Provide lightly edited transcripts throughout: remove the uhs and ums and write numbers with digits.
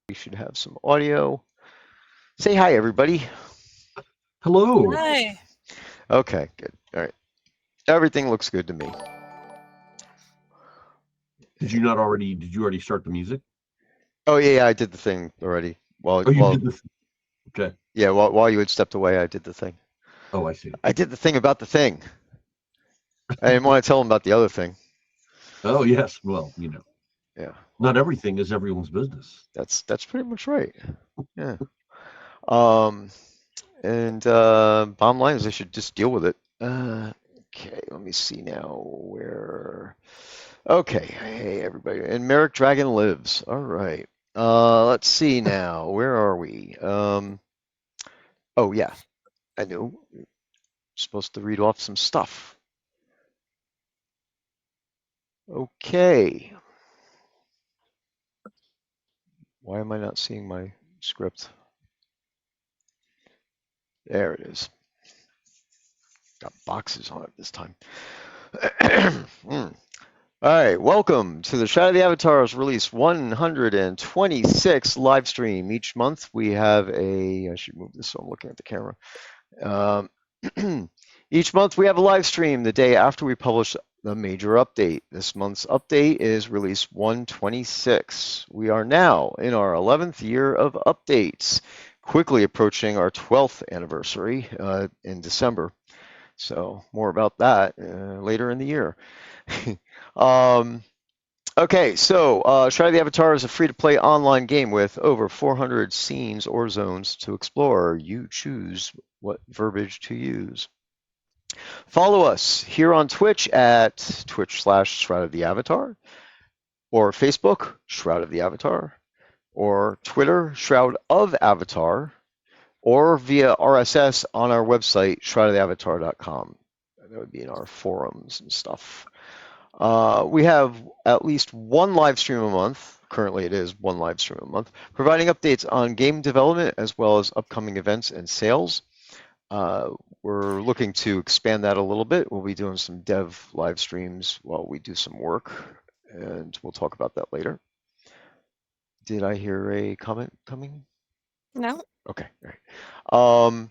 We should have some audio. Say hi, everybody. Hello. Hi. Okay, good. All right. Everything looks good to me. Did you already start the music? Oh yeah, I did the thing already. Oh, you did this. Okay. Yeah. While you had stepped away, I did the thing. Oh, I see. I did the thing about the thing. I didn't want to tell him about the other thing. Oh, yes. Well, Yeah, not everything is everyone's business. that's pretty much right. Yeah. Um, and bottom line is I should just deal with it. Okay, let me see now where. Okay, hey everybody, and Merrick Dragon lives. All right. Let's see now. Where are we? Oh yeah, I knew. Supposed to read off some stuff. Okay. Why am I not seeing my script? There it is. Got boxes on it this time. All right, welcome to the Shadow of the Avatars release 126 live stream. Each month we have I should move this so I'm looking at the camera. Each month we have a live stream the day after we publish the major update. This month's update is release 126. We are now in our 11th year of updates, quickly approaching our 12th anniversary in December. So more about that later in the year. Okay, so Shadow of the Avatar is a free-to-play online game with over 400 scenes or zones to explore. You choose what verbiage to use. Follow us here on Twitch at Twitch/Shroud of the Avatar, or Facebook, Shroud of the Avatar, or Twitter, Shroud of Avatar, or via RSS on our website, shroudoftheavatar.com. That would be in our forums and stuff. We have at least one live stream a month. Currently, it is one live stream a month, providing updates on game development as well as upcoming events and sales. We're looking to expand that a little bit. We'll be doing some dev live streams while we do some work, and we'll talk about that later. Did I hear a comment coming? No. Okay. All right.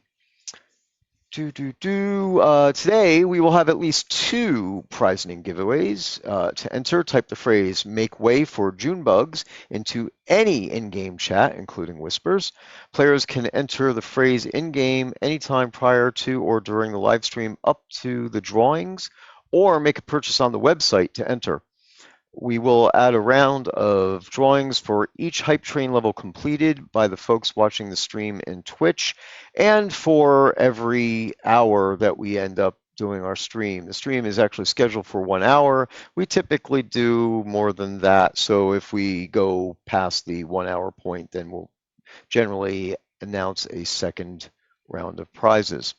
Today we will have at least two prizing giveaways. To enter, type the phrase "Make way for Junebugs" into any in-game chat, including whispers. Players can enter the phrase in-game anytime prior to or during the live stream up to the drawings, or make a purchase on the website to enter. We will add a round of drawings for each hype train level completed by the folks watching the stream in Twitch, and for every hour that we end up doing our stream. The stream is actually scheduled for 1 hour. We typically do more than that. So if we go past the 1 hour point, then we'll generally announce a second round of prizes.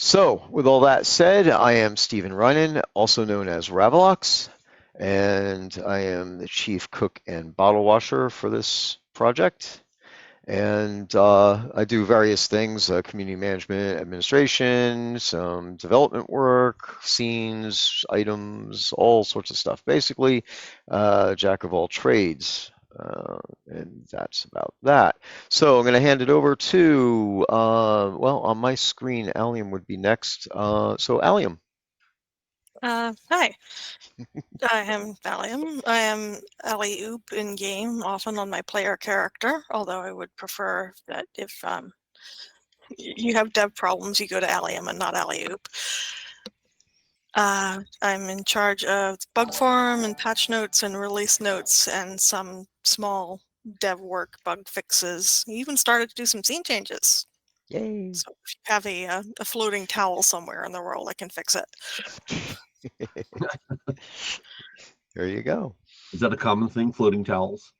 So, with all that said, I am Stephen Rynan, also known as Ravelox, and I am the chief cook and bottle washer for this project. And I do various things, community management, administration, some development work, scenes, items, all sorts of stuff. Basically, jack of all trades. And that's about that. So I'm going to hand it over to, well, on my screen, Allium would be next. So Allium. Hi. I am Valium. I am Ellie Oop in game, often on my player character, although I would prefer that if you have dev problems, you go to Allium and not Ellie Oop. I'm in charge of bug forum and patch notes and release notes and some small dev work, bug fixes. We even started to do some scene changes. Yay. So if you have a floating towel somewhere in the world, I can fix it. There you go. Is that a common thing, floating towels?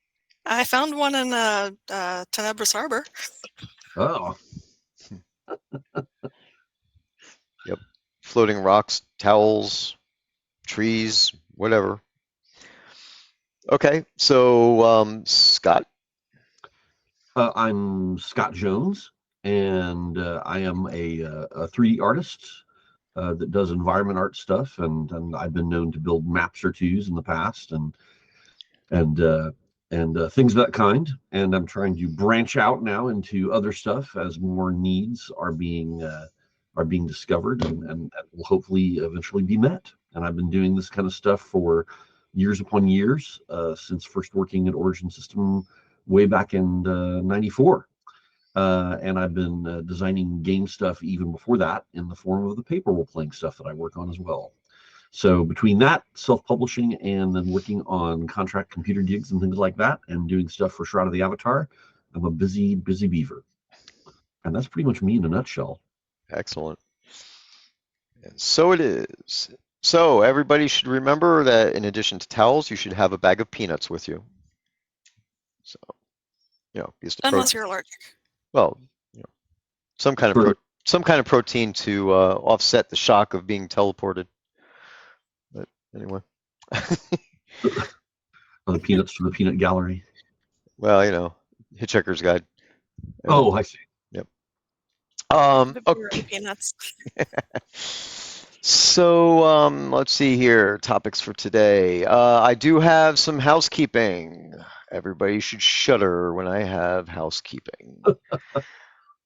I found one in Tenebris Harbor. Oh. Yep. Floating rocks, towels, trees, whatever. Okay, so Scott. I'm Scott Jones, and I am a 3D artist that does environment art stuff, and I've been known to build maps or twos in the past, and and things of that kind. And I'm trying to branch out now into other stuff as more needs are being discovered and will hopefully eventually be met. And I've been doing this kind of stuff for years upon years, since first working at Origin System way back in '94. And I've been designing game stuff even before that in the form of the paper role-playing stuff that I work on as well. So between that, self-publishing, and then working on contract computer gigs and things like that, and doing stuff for Shroud of the Avatar, I'm a busy, busy beaver. And that's pretty much me in a nutshell. Excellent. And so it is. So everybody should remember that in addition to towels, you should have a bag of peanuts with you. So, because Unless you're allergic. well, some kind of protein to offset the shock of being teleported. But anyway. The peanuts for the peanut gallery. Well, Hitchhiker's Guide. Oh, I see. Yep. Okay. Peanuts. So let's see here. Topics for today. I do have some housekeeping. Everybody should shudder when I have housekeeping.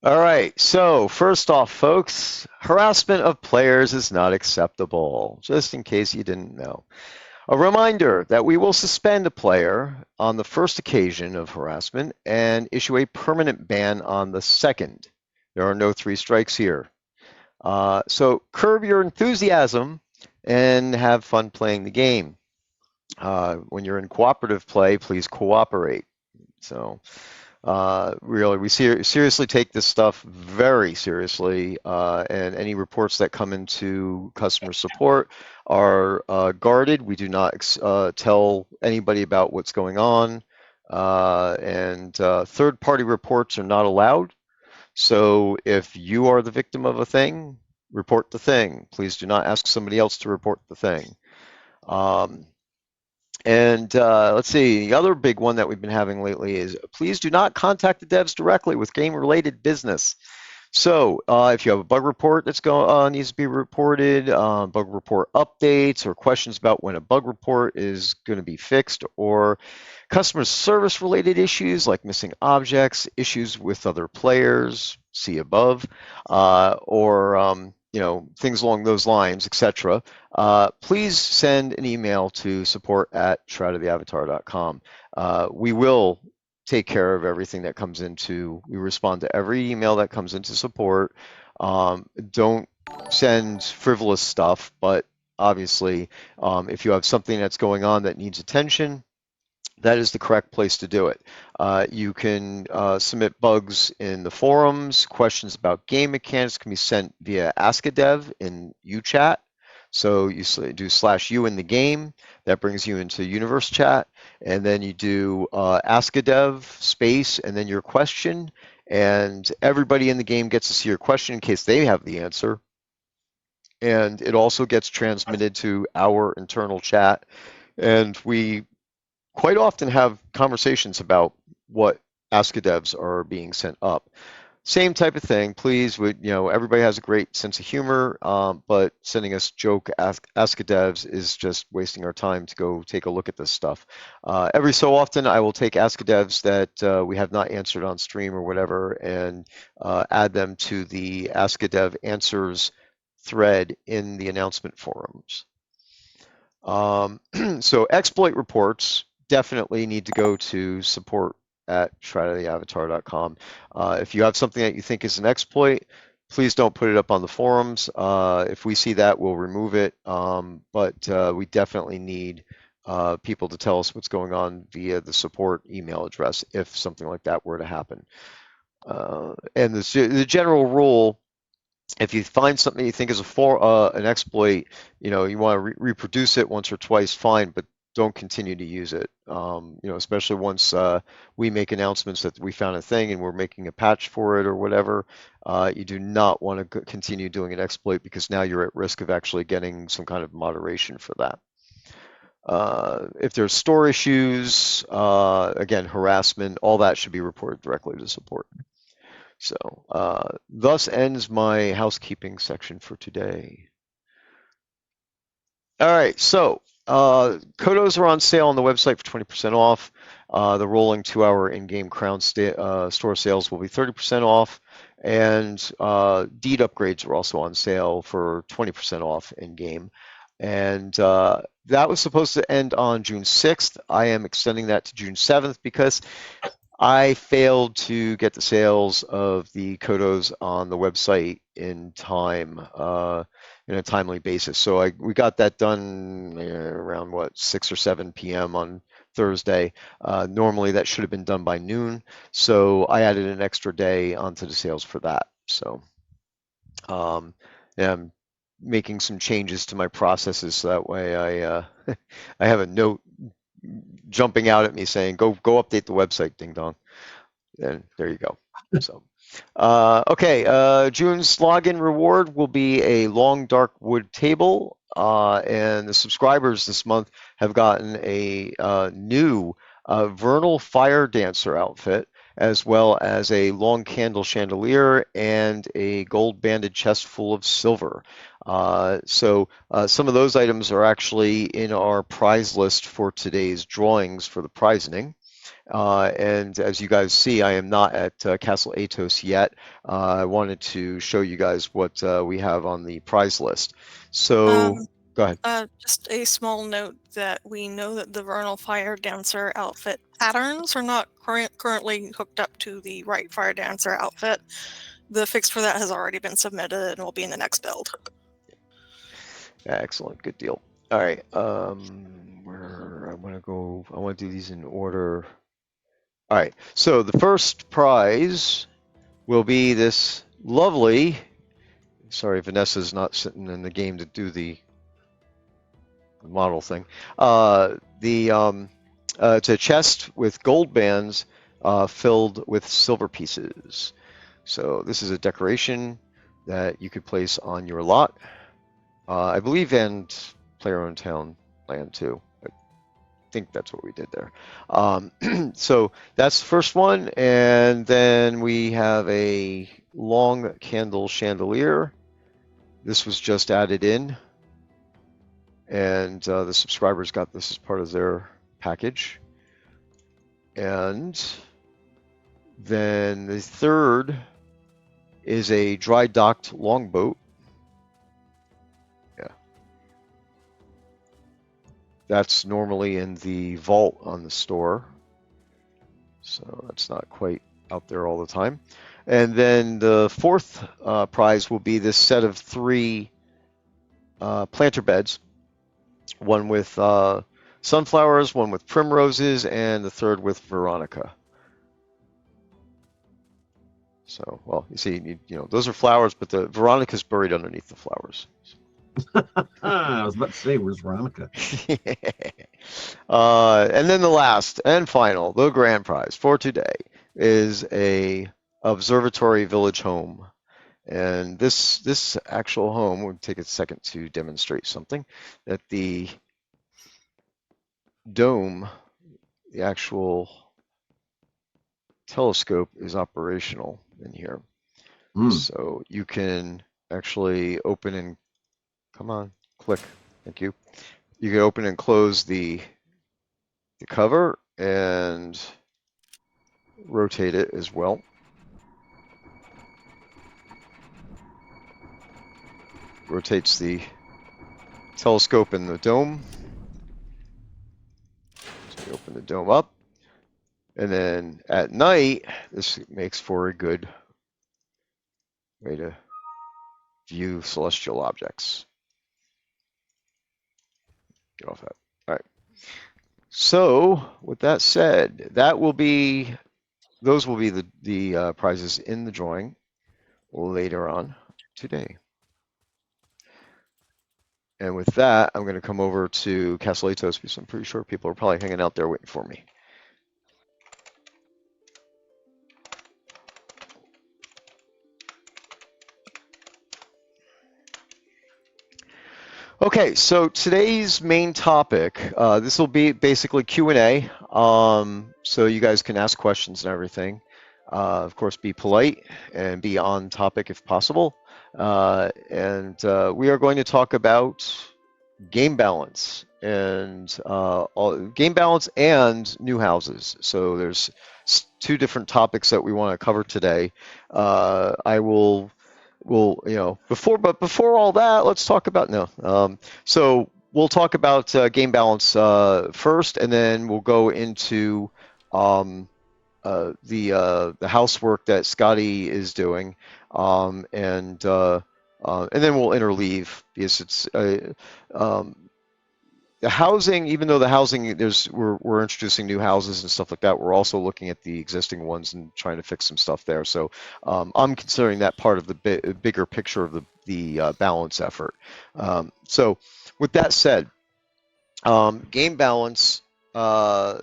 All right. So first off, folks, harassment of players is not acceptable. Just in case you didn't know. A reminder that we will suspend a player on the first occasion of harassment and issue a permanent ban on the second. There are no 3 strikes here. So curb your enthusiasm and have fun playing the game. When you're in cooperative play, please cooperate. So really, we seriously take this stuff very seriously, and any reports that come into customer support are guarded. We do not tell anybody about what's going on, and third-party reports are not allowed. So if you are the victim of a thing, report the thing. Please do not ask somebody else to report the thing. And let's see, the other big one that we've been having lately is please do not contact the devs directly with game-related business. So if you have a bug report that's needs to be reported, bug report updates, or questions about when a bug report is going to be fixed, or customer service related issues like missing objects, issues with other players, see above, or things along those lines, etc. Please send an email to support@shroudoftheavatar.com. We will take care of everything that comes into. We respond to every email that comes into support. Don't send frivolous stuff, but obviously, if you have something that's going on that needs attention, that is the correct place to do it. You can submit bugs in the forums. Questions about game mechanics can be sent via Ask a Dev in UChat. So you do /u in the game. That brings you into universe chat. And then you do Ask a Dev space and then your question. And everybody in the game gets to see your question in case they have the answer. And it also gets transmitted to our internal chat. And we quite often have conversations about what Ask-A-Devs are being sent up. Same type of thing, please. Everybody has a great sense of humor, but sending us joke Ask-A-Devs is just wasting our time to go take a look at this stuff. Every so often, I will take Ask-A-Devs that we have not answered on stream or whatever and add them to the Ask-A-Dev answers thread in the announcement forums. So exploit reports definitely need to go to support@shroudoftheavatar.com. If you have something that you think is an exploit, please don't put it up on the forums. If we see that, we'll remove it. But we definitely need people to tell us what's going on via the support email address if something like that were to happen. And the general rule, if you find something you think is an exploit, you want to reproduce it once or twice, fine, but don't continue to use it. Especially once we make announcements that we found a thing and we're making a patch for it or whatever. You do not want to continue doing an exploit because now you're at risk of actually getting some kind of moderation for that. If there's store issues, again, harassment, all that should be reported directly to support. So thus ends my housekeeping section for today. All right, so Kodos are on sale on the website for 20% off. The rolling 2-hour in-game crown store sales will be 30% off. And deed upgrades are also on sale for 20% off in-game. And that was supposed to end on June 6th. I am extending that to June 7th because I failed to get the sales of the Kodos on the website in time, in a timely basis. So we got that done around what 6 or 7 p.m. on Thursday. Normally that should have been done by noon, so I added an extra day onto the sales for that. So yeah, I'm making some changes to my processes so that way I have a note jumping out at me saying, go update the website, ding dong. And there you go. So, okay, June's login reward will be a long dark wood table, and the subscribers this month have gotten a new vernal fire dancer outfit, as well as a long candle chandelier and a gold banded chest full of silver. So some of those items are actually in our prize list for today's drawings for the prizing. And as you guys see, I am not at Castle Atos yet. I wanted to show you guys what we have on the prize list. So go ahead. Just a small note that we know that the Vernal Fire Dancer outfit patterns are not currently hooked up to the right Fire Dancer outfit. The fix for that has already been submitted and will be in the next build. Excellent, good deal. All right, where I want to go, I want to do these in order. All right, so the first prize will be this lovely, sorry, Vanessa's not sitting in the game to do the model thing. It's a chest with gold bands filled with silver pieces. So this is a decoration that you could place on your lot, I believe, and player-owned town land too. I think that's what we did there. So that's the first one, and then we have a long candle chandelier. This was just added in, and the subscribers got this as part of their package. And then the third is a dry docked longboat. Yeah. That's normally in the vault on the store. So that's not quite out there all the time. And then the fourth prize will be this set of 3 planter beds. One with sunflowers, one with primroses, and the third with Veronica. So, well, you see, those are flowers, but the Veronica's buried underneath the flowers. I was about to say, where's Veronica? And then the last and final, the grand prize for today, is a observatory village home. And this actual home, we'll take a second to demonstrate something, that the dome, the actual telescope, is operational in here. So you can actually open and, come on, click, thank you. You can open and close the cover and rotate it as well. Rotates the telescope in the dome. So you open the dome up, and then at night, this makes for a good way to view celestial objects. Get off that. All right. So with that said, those will be the prizes in the drawing later on today. And with that, I'm going to come over to Castle Atos because I'm pretty sure people are probably hanging out there waiting for me. Okay, so today's main topic, this will be basically Q&A, so you guys can ask questions and everything. Of course, be polite and be on topic if possible. And we are going to talk about game balance and game balance and new houses. So there's two different topics that we want to cover today. I will before all that, let's talk about no. So we'll talk about game balance first, and then we'll go into um, the housework that Scotty is doing, and then we'll interleave because it's um, the housing. Even though the housing, we're introducing new houses and stuff like that, we're also looking at the existing ones and trying to fix some stuff there. So I'm considering that part of the bigger picture of the balance effort. So with that said, game balance uh,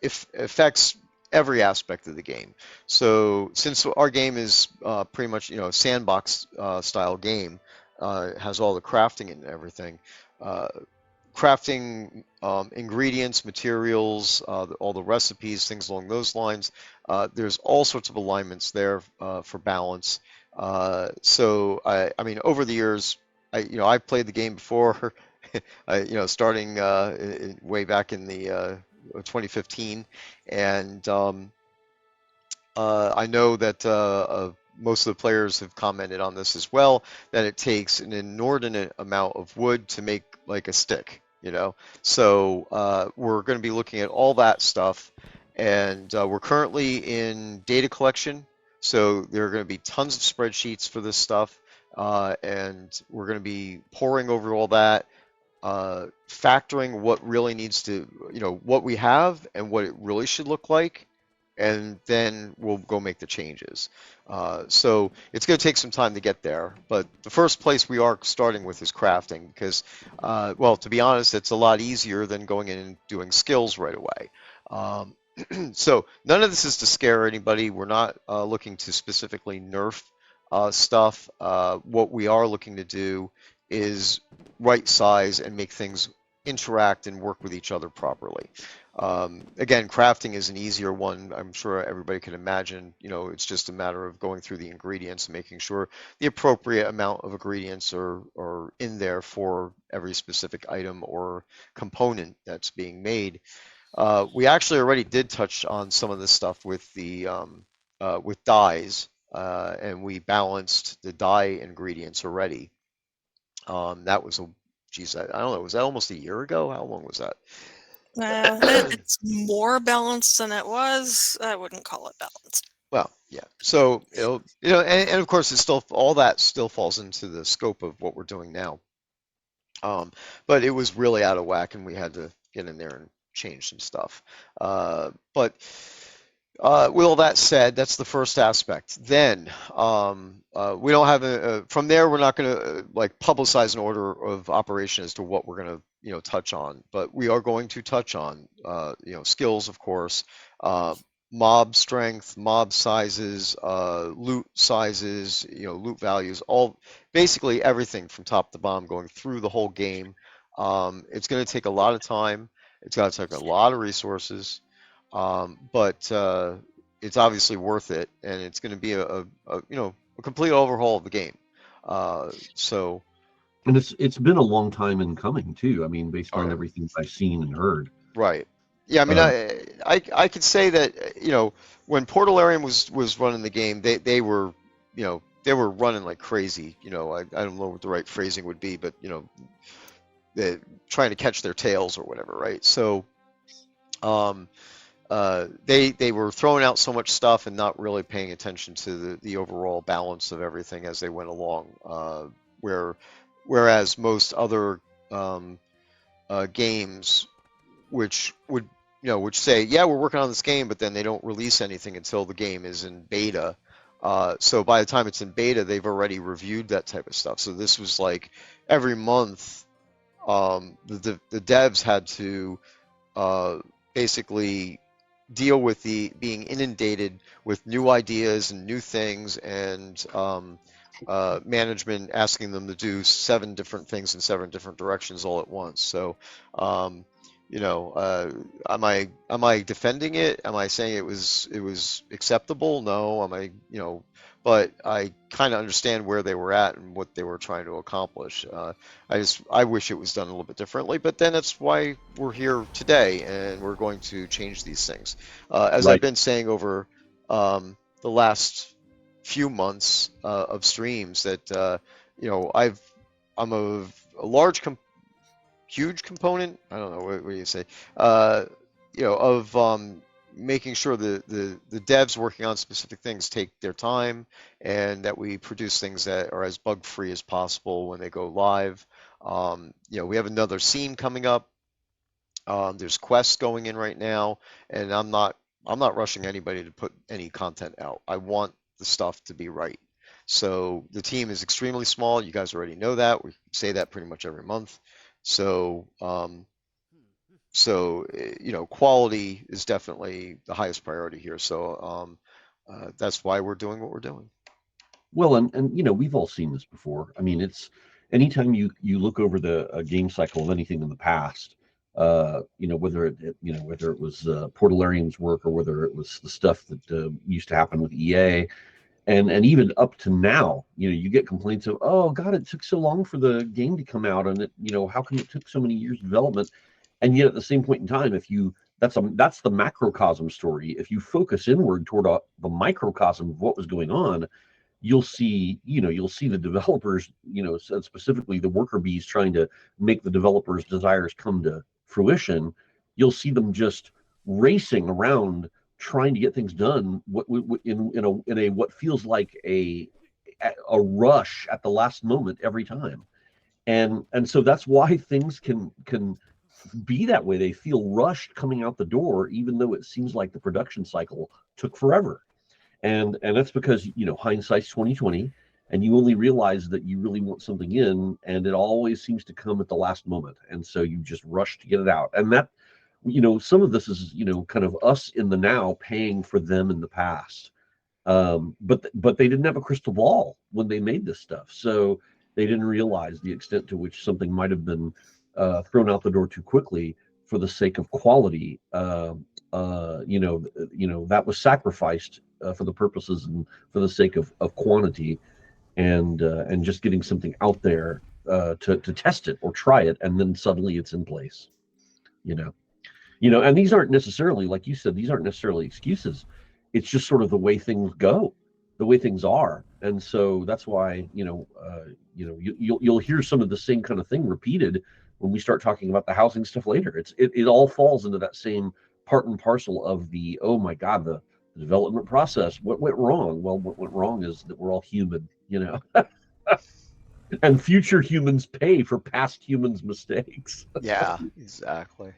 if affects every aspect of the game. So since our game is pretty much a sandbox style game, has all the crafting and everything. Uh, Crafting ingredients, materials, all the recipes, things along those lines. There's all sorts of alignments there for balance. I mean, over the years, I've played the game before. Starting way back in the 2015, and I know that most of the players have commented on this as well, that it takes an inordinate amount of wood to make like a stick, you know? So we're going to be looking at all that stuff, and we're currently in data collection. So there are going to be tons of spreadsheets for this stuff, and we're going to be poring over all that, factoring what really needs to, what we have and what it really should look like, and then we'll go make the changes. So it's going to take some time to get there, but the first place we are starting with is crafting because, well, to be honest, it's a lot easier than going in and doing skills right away. Um, so none of this is to scare anybody. We're not looking to specifically nerf stuff. What we are looking to do is right size and make things interact and work with each other properly. Again, crafting is an easier one. I'm sure everybody can imagine. It's just a matter of going through the ingredients and making sure the appropriate amount of ingredients are in there for every specific item or component that's being made. We actually already did touch on some of this stuff with the with dyes, and we balanced the dye ingredients already. That was geez, I don't know, was that almost a year ago? How long was that? It's more balanced than it was. I wouldn't call it balanced. Well, yeah. So and of course, it's still all that still falls into the scope of what we're doing now. But it was really out of whack, and we had to get in there and change some stuff. But with all that said, that's the first aspect. Then we don't have from there. We're not going to like publicize an order of operation as to what we're going to touch on, but we are going to touch on skills, of course, uh, mob strength, mob sizes, loot sizes, loot values, all basically everything from top to bottom, going through the whole game. It's going to take a lot of time. It's going to take a lot of resources. But it's obviously worth it, and it's going to be a complete overhaul of the game. So And it's been a long time in coming too. I mean, based all on right, everything I've seen and heard. right, yeah. I mean, Uh, I could say that when Portalarium was running the game, they were they were running like crazy. I don't know what the right phrasing would be, but they trying to catch their tails or whatever, right? So. Um, they were throwing out so much stuff and not really paying attention to the overall balance of everything as they went along. Whereas most other um, games, which say, yeah, we're working on this game, but then they don't release anything until the game is in beta. So by the time it's in beta, they've already reviewed that type of stuff. So this was like every month, the devs had to uh, basically deal with the being inundated with new ideas and new things, and management asking them to do seven different things in seven different directions all at once. So um, you know, am I defending it? Am I saying it was acceptable? No. Am I, but I kind of understand where they were at and what they were trying to accomplish. I wish it was done a little bit differently, but then that's why we're here today, and we're going to change these things. As I've Right. been saying over the last few months of streams, that I'm a large huge component. I don't know what do you say, uh, of making sure the devs working on specific things take their time, and that we produce things that are as bug free as possible when they go live. We have another scene coming up. There's quests going in right now, and I'm not rushing anybody to put any content out. I want the stuff to be right. So the team is extremely small. You guys already know that. We say that pretty much every month. So quality is definitely the highest priority here. So that's why we're doing what we're doing. Well, and we've all seen this before. I mean, it's anytime you look over the game cycle of anything in the past, whether it was Portalarium's work or whether it was the stuff that used to happen with EA, and even up to now, you get complaints of, oh God, it took so long for the game to come out, and how come it took so many years of development? And yet at the same point in time, if you that's the macrocosm story. If you focus inward toward the microcosm of what was going on, you'll see the developers, specifically the worker bees trying to make the developers' desires come to fruition. You'll see them just racing around trying to get things done in a what feels like a rush at the last moment every time. And so that's why things can be that way. They feel rushed coming out the door, even though it seems like the production cycle took forever. And that's because hindsight's 2020, and you only realize that you really want something in, and it always seems to come at the last moment, and so you just rush to get it out. And that, some of this is kind of us in the now paying for them in the past. But they didn't have a crystal ball when they made this stuff, so they didn't realize the extent to which something might have been thrown out the door too quickly for the sake of quality. That was sacrificed for the purposes and for the sake of quantity, and just getting something out there to test it or try it, and then suddenly it's in place. You know. And these aren't necessarily, like you said, these aren't necessarily excuses. It's just sort of the way things go, the way things are, and so that's why you'll hear some of the same kind of thing repeated when we start talking about the housing stuff later. It all falls into that same part and parcel of the, oh my God, the development process. What went wrong? Well, what went wrong is that we're all human, and future humans pay for past humans' mistakes. Yeah, exactly.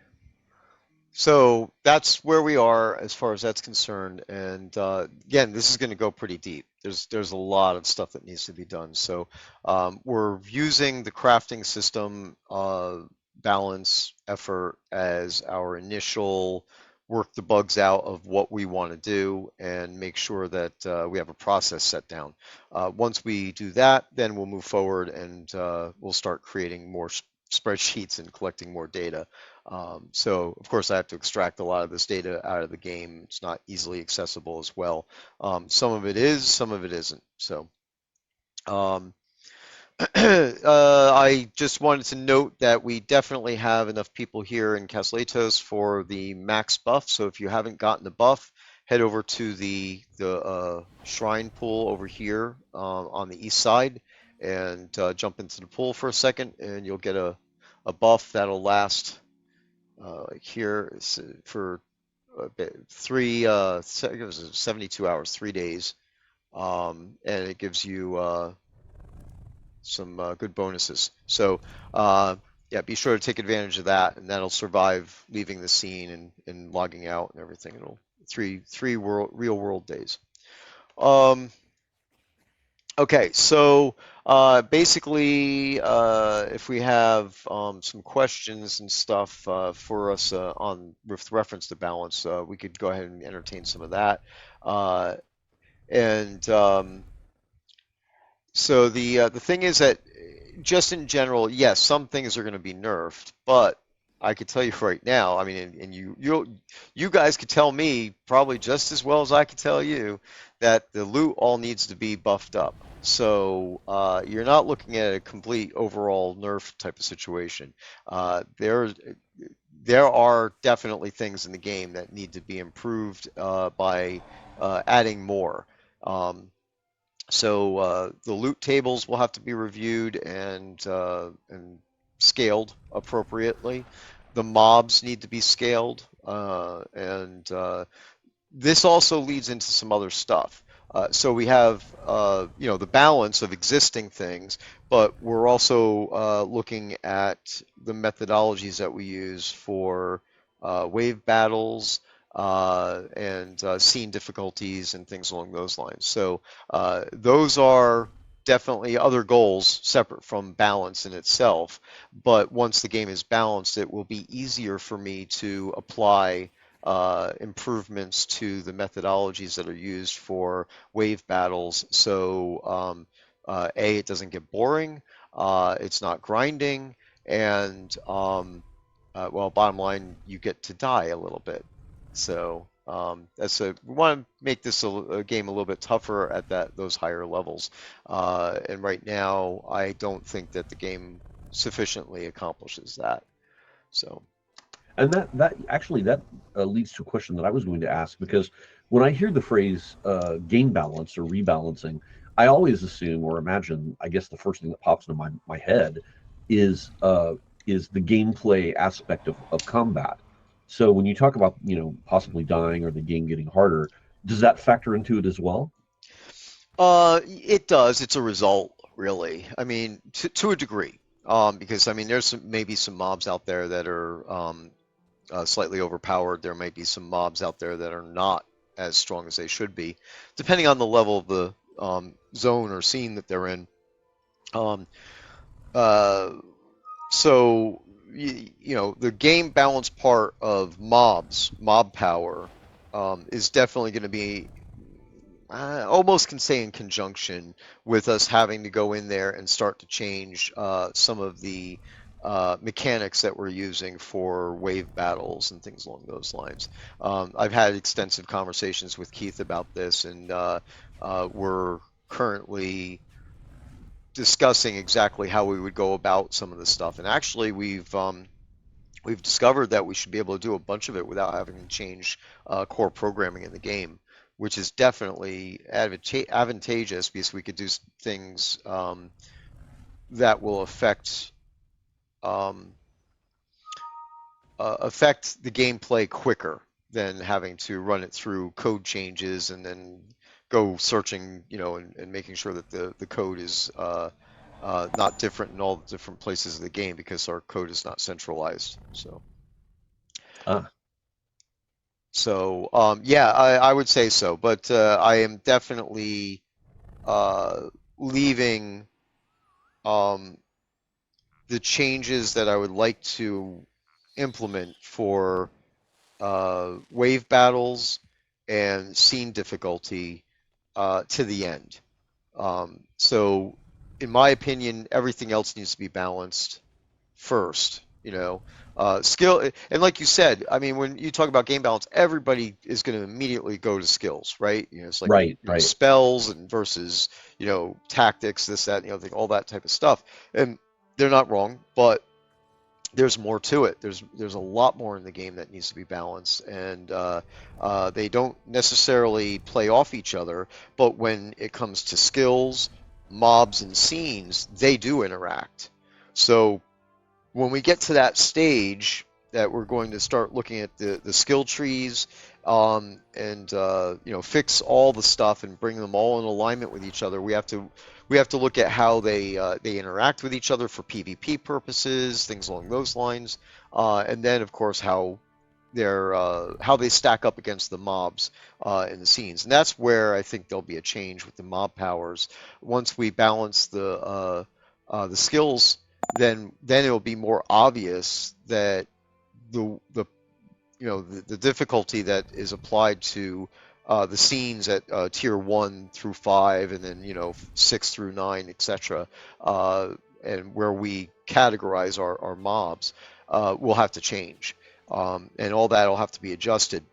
So that's where we are as far as that's concerned. And again, this is going to go pretty deep. There's a lot of stuff that needs to be done. So we're using the crafting system balance effort as our initial work the bugs out of what we want to do, and make sure that we have a process set down. Once we do that, then we'll move forward, and we'll start creating more spreadsheets and collecting more data. So of course I have to extract a lot of this data out of the game. It's not easily accessible as well. Some of it is, some of it isn't. So um, I just wanted to note that we definitely have enough people here in Casletos for the max buff. So if you haven't gotten the buff, head over to the shrine pool over here on the east side, and jump into the pool for a second, and you'll get a buff that'll last like here for a bit, it was 72 hours, 3 days, and it gives you some good bonuses. So yeah, be sure to take advantage of that, and that'll survive leaving the scene and logging out and everything. It'll three real world days. Um, Okay, so basically, if we have some questions and stuff for us on with reference to balance, we could go ahead and entertain some of that. Uh, and so the thing is that just in general, yes, some things are going to be nerfed, but I could tell you right now, I mean, and you guys could tell me probably just as well as I could tell you that the loot all needs to be buffed up. So you're not looking at a complete overall nerf type of situation. There are definitely things in the game that need to be improved by adding more. Um, so the loot tables will have to be reviewed and scaled appropriately. The mobs need to be scaled, and this also leads into some other stuff. So we have, the balance of existing things, but we're also looking at the methodologies that we use for wave battles and scene difficulties and things along those lines. So those are definitely other goals separate from balance in itself. But once the game is balanced, it will be easier for me to apply improvements to the methodologies that are used for wave battles. So, it doesn't get boring, it's not grinding, and well, bottom line, you get to die a little bit. So, we want to make this a game a little bit tougher at those higher levels. And right now, I don't think that the game sufficiently accomplishes that. So. And that actually that leads to a question that I was going to ask, because when I hear the phrase game balance or rebalancing, I always assume or imagine, I guess the first thing that pops into my head is the gameplay aspect of combat. So when you talk about, possibly dying or the game getting harder, does that factor into it as well? It does. It's a result, really. I mean, to a degree, because I mean, maybe some mobs out there that are slightly overpowered. There might be some mobs out there that are not as strong as they should be, depending on the level of the zone or scene that they're in. Um, uh, so the game balance part of mob power, is definitely going to be almost can say in conjunction with us having to go in there and start to change some of the mechanics that we're using for wave battles and things along those lines. I've had extensive conversations with Keith about this, and we're currently discussing exactly how we would go about some of this stuff. And actually, we've discovered that we should be able to do a bunch of it without having to change core programming in the game, which is definitely advantageous because we could do things that will um, affect the gameplay quicker than having to run it through code changes and then go searching, and making sure that the code is not different in all the different places of the game because our code is not centralized. So. Ah, Yeah, I would say so, but I am definitely leaving um, the changes that I would like to implement for wave battles and scene difficulty to the end. So, in my opinion, everything else needs to be balanced first, skill. And like you said, I mean, when you talk about game balance, everybody is going to immediately go to skills, right? It's like, right, right. spells and versus, tactics, this, that, and the other thing, all that type of stuff. And they're not wrong, but there's more to it. There's a lot more in the game that needs to be balanced, and they don't necessarily play off each other. But when it comes to skills, mobs, and scenes, they do interact. So when we get to that stage that we're going to start looking at the skill trees, and fix all the stuff and bring them all in alignment with each other, we have to look at how they interact with each other for PvP purposes, things along those lines, and then of course how they stack up against the mobs in the scenes. And that's where I think there'll be a change with the mob powers. Once we balance the skills, then it'll be more obvious that the difficulty that is applied to the scenes at tier 1 through 5, and then 6 through 9, etc., and where we categorize our mobs, will have to change, and all that will have to be adjusted.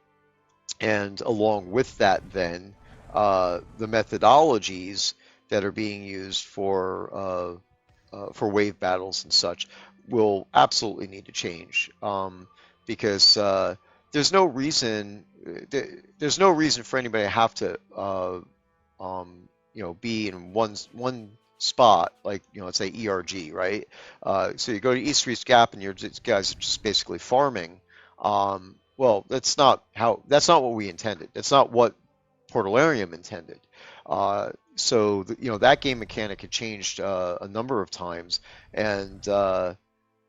And along with that, then the methodologies that are being used for wave battles and such will absolutely need to change, because there's no reason there's no reason for anybody to have to be in one spot, like, let's say ERG, right? So you go to East Reef Gap and guys are just basically farming. Well, that's not what we intended. That's not what Portalarium intended. So that game mechanic had changed a number of times, and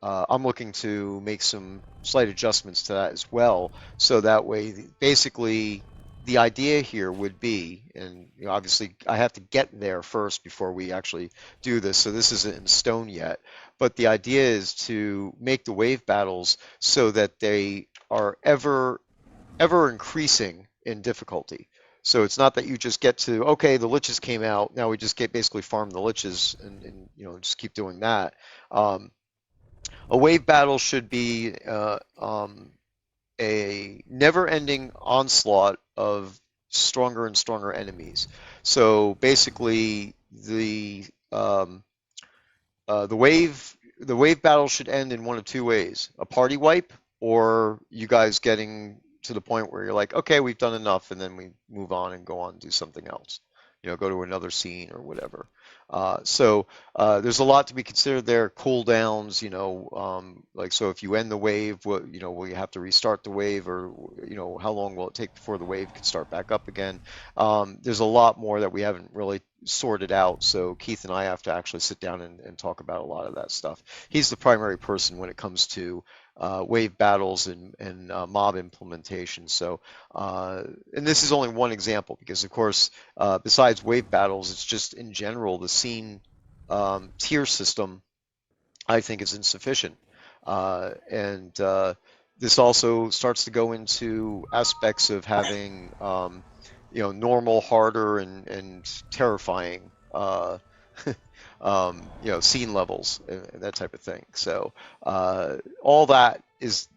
I'm looking to make some slight adjustments to that as well. So that way, basically, the idea here would be, and obviously I have to get there first before we actually do this, so this isn't in stone yet. But the idea is to make the wave battles so that they are ever increasing in difficulty. So it's not that you just get to, okay, the liches came out, now we just basically farm the liches and just keep doing that. A wave battle should be a never-ending onslaught of stronger and stronger enemies. So basically, the wave battle should end in one of two ways: a party wipe, or you guys getting to the point where you're like, okay, we've done enough, and then we move on and go on and do something else. Go to another scene or whatever. There's a lot to be considered there. Cooldowns, like, so if you end the wave, will you have to restart the wave, or how long will it take before the wave can start back up again? There's a lot more that we haven't really sorted out, so Keith and I have to actually sit down and talk about a lot of that stuff. He's the primary person when it comes to wave battles and mob implementation. So, and this is only one example, because of course, besides wave battles, it's just in general the scene tier system, I think, is insufficient. And this also starts to go into aspects of having normal, harder, and terrifying scene levels and that type of thing. So all that is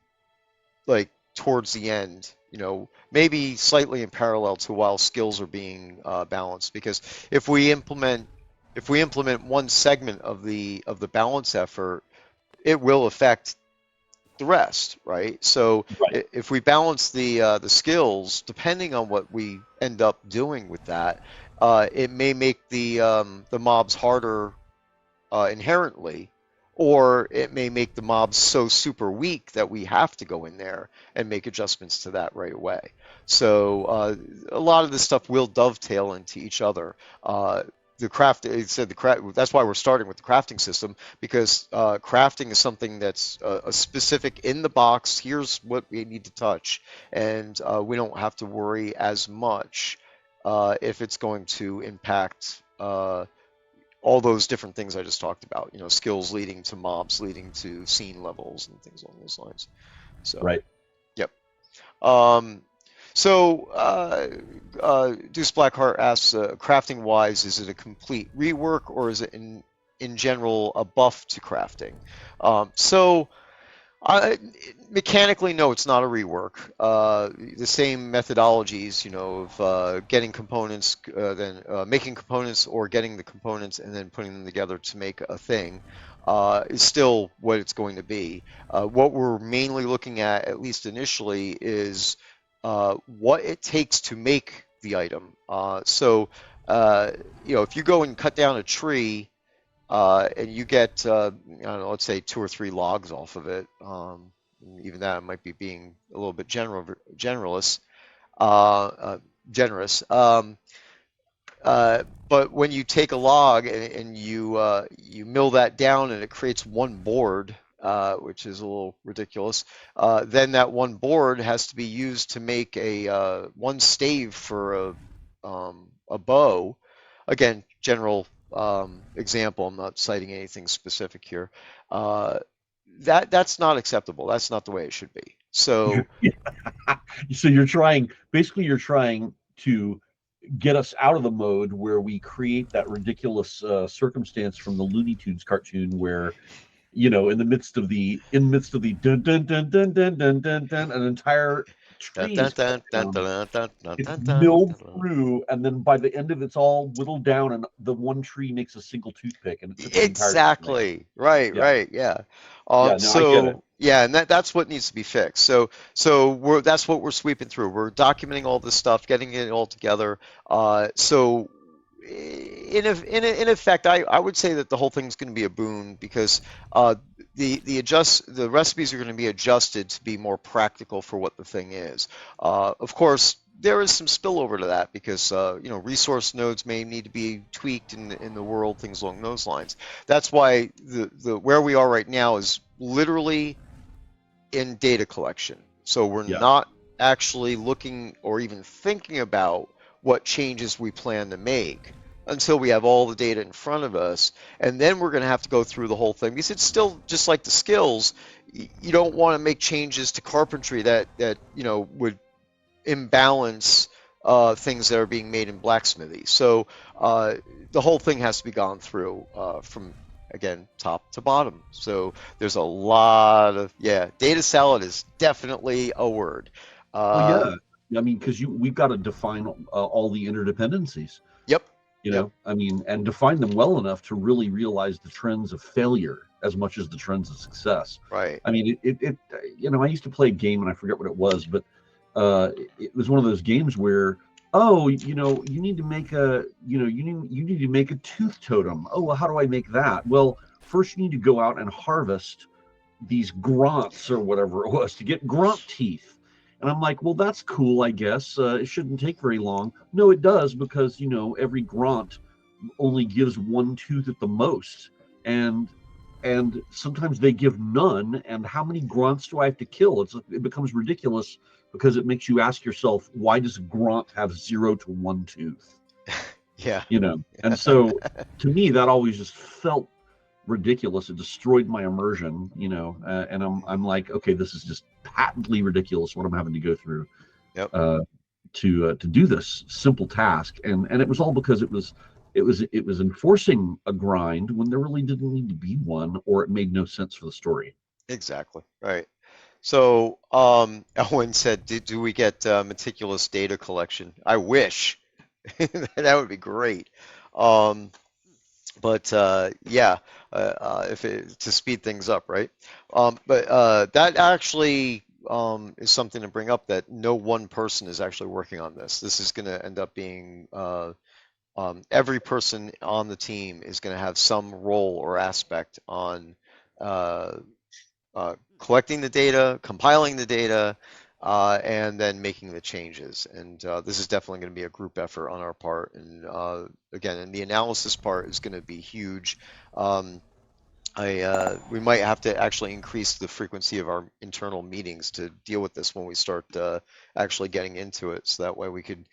like towards the end, maybe slightly in parallel to while skills are being balanced. Because if we implement one segment of the balance effort, it will affect the rest, right? So Right. if we balance the skills, depending on what we end up doing with that, it may make the mobs harder inherently, or it may make the mobs so super weak that we have to go in there and make adjustments to that right away. So a lot of this stuff will dovetail into each other. The craft, it said the craft, that's why we're starting with the crafting system, because crafting is something that's a specific in the box. Here's what we need to touch, and we don't have to worry as much if it's going to impact all those different things I just talked about. Skills leading to mobs, leading to scene levels, and things along those lines. So, Right. yep. Deuce Blackheart asks, crafting wise, is it a complete rework, or is it in general a buff to crafting? So mechanically, no, it's not a rework. The same methodologies, of getting components, then making components, or getting the components and then putting them together to make a thing, is still what it's going to be. What we're mainly looking at least initially, is what it takes to make the item. If you go and cut down a tree, and you get, I don't know, let's say 2 or 3 logs off of it. Even that might be being a little bit generous. But when you take a log and you mill that down and it creates one board, which is a little ridiculous, then that one board has to be used to make one stave for a bow. Again, general example. I'm not citing anything specific here. That's not acceptable. That's not the way it should be. So So you're trying to get us out of the mode where we create that ridiculous circumstance from the Looney Tunes cartoon where in the midst of the dun dun dun dun dun dun dun dun, an entire Dun, tree dun, is cut dun, dun, down. dun, dun, dun, It's dun, dun, milled dun. through, and then by the end of it's all whittled down, and the one tree makes a single toothpick, and it took the entire thing to make. Exactly. Right, Yeah, right, yeah. yeah. No, I get it. So yeah, and that's what needs to be fixed. So that's what we're sweeping through. We're documenting all this stuff, getting it all together. So in effect, I would say that the whole thing's going to be a boon because the recipes are going to be adjusted to be more practical for what the thing is. Of course, there is some spillover to that because resource nodes may need to be tweaked in the world, things along those lines. That's why the where we are right now is literally in data collection. So we're Yeah. not actually looking or even thinking about what changes we plan to make until we have all the data in front of us. And then we're going to have to go through the whole thing because it's still just like the skills. You don't want to make changes to carpentry that would imbalance things that are being made in blacksmithy. So the whole thing has to be gone through from again top to bottom. So there's a lot of data salad is definitely a word. Well, Uh, yeah. I mean, because we've got to define all the interdependencies. yep, yep, I mean, and define them well enough to really realize the trends of failure as much as the trends of success. right. I mean, I used to play a game and I forget what it was, but it was one of those games where, oh, you need to make you need to make a tooth totem. Oh, well, how do I make that? Well, first you need to go out and harvest these grunts or whatever it was to get grunt teeth. And I'm like, well, that's cool, I guess. It shouldn't take very long. No, it does because every grunt only gives one tooth at the most, and sometimes they give none. And how many grunts do I have to kill? It becomes ridiculous because it makes you ask yourself, why does a grunt have 0 to 1 tooth? Yeah. And so to me, that always just felt ridiculous. It destroyed my immersion, and I'm like, okay, this is just patently ridiculous what I'm having to go through Yep. uh, to do this simple task, and it was all because it was enforcing a grind when there really didn't need to be one, or it made no sense for the story. Exactly. Right. So Elwin said, do we get meticulous data collection? I wish. That would be great. Um, but yeah, if to speed things up, right? But that actually is something to bring up that no one person is actually working on this. This is going to end up being every person on the team is going to have some role or aspect on uh, collecting the data, compiling the data, and then making the changes. And this is definitely going to be a group effort on our part. And again, and the analysis part is going to be huge. Um, we might have to actually increase the frequency of our internal meetings to deal with this when we start actually getting into it, so that way we could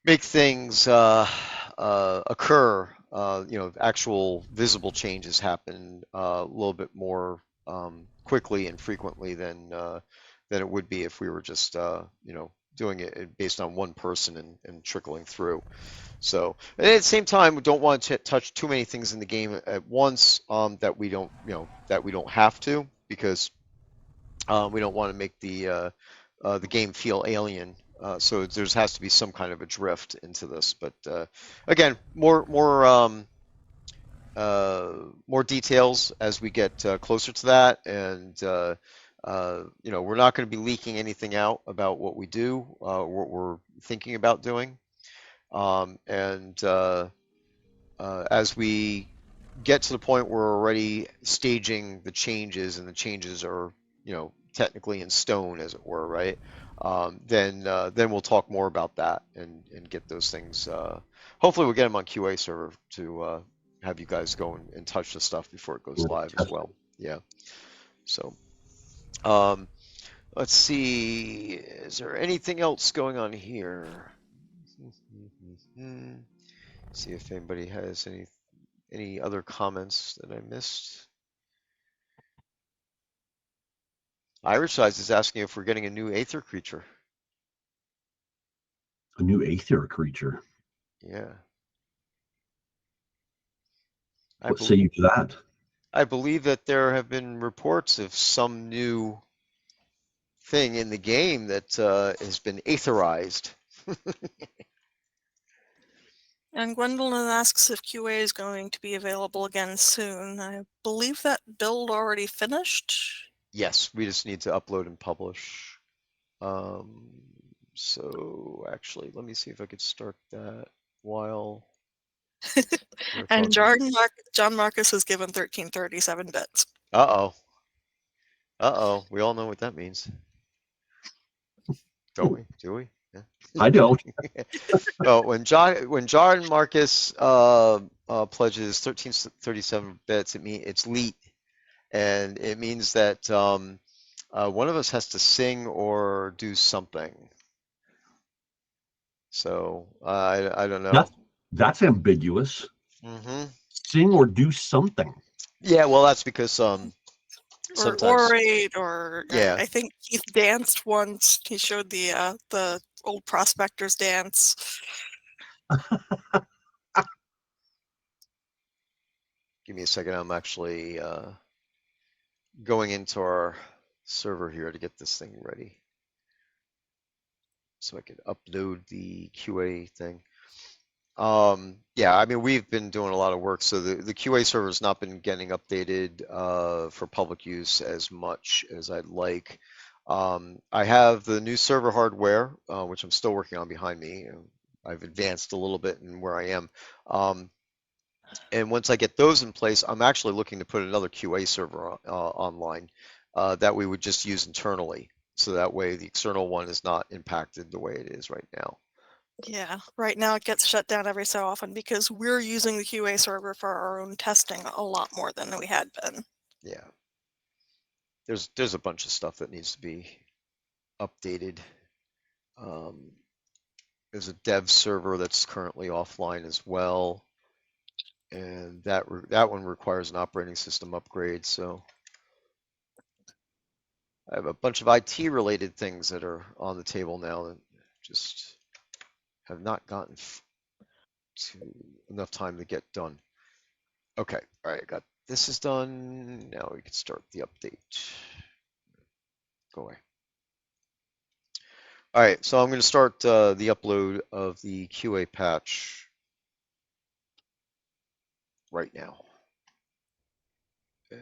make things occur. Actual visible changes happen a little bit more quickly and frequently than it would be if we were just doing it based on one person and trickling through. So, and at the same time, we don't want to touch too many things in the game at once that we don't have to because we don't want to make the game feel alien. So there has to be some kind of a drift into this. But again, more details as we get closer to that, and we're not going to be leaking anything out about what we do, what we're thinking about doing, and as we get to the point where we're already staging the changes and the changes are technically in stone as it were, right? Then we'll talk more about that and get those things hopefully we'll get them on QA server to have you guys go and touch the stuff before it goes Yeah, live as test well. it. Yeah. So um, let's see, is there anything else going on here? See if anybody has any other comments that I missed? Irish Eyes is asking if we're getting a new Aether creature. A new Aether creature. Yeah, I What say believe you to that? I believe that there have been reports of some new thing in the game that has been authorized. And Gwendolyn asks if QA is going to be available again soon. I believe that build already finished. Yes, we just need to upload and publish. Um, so actually, let me see if I could start that while we're And talking. John Marcus has given 1337 bits. Uh-oh. Uh-oh. We all know what that means. Don't we? Do we? Yeah. I don't. Well, when John Marcus pledges 1337 bits, it's leet, and it means that one of us has to sing or do something. So I don't know. That's ambiguous. Hmm. Sing or do something. Yeah, well, that's because Or sometimes, orate, or yeah. I think Keith danced once. He showed the old prospectors dance. Give me a second. I'm actually going into our server here to get this thing ready, so I could upload the QA thing. Yeah, I mean, we've been doing a lot of work, so the QA server has not been getting updated for public use as much as I'd like. I have the new server hardware, which I'm still working on behind me. I've advanced a little bit in where I am. And once I get those in place, I'm actually looking to put another QA server online that we would just use internally. So that way the external one is not impacted the way it is right now. Yeah, right now it gets shut down every so often because we're using the QA server for our own testing a lot more than we had been. Yeah. There's a bunch of stuff that needs to be updated. Um, there's a dev server that's currently offline as well, and that one requires an operating system upgrade. So I have a bunch of IT related things that are on the table now that just have not gotten to enough time to get done. Okay, all right, I got this is done. Now we can start the update. Go away. All right, so I'm going to start the upload of the QA patch right now. And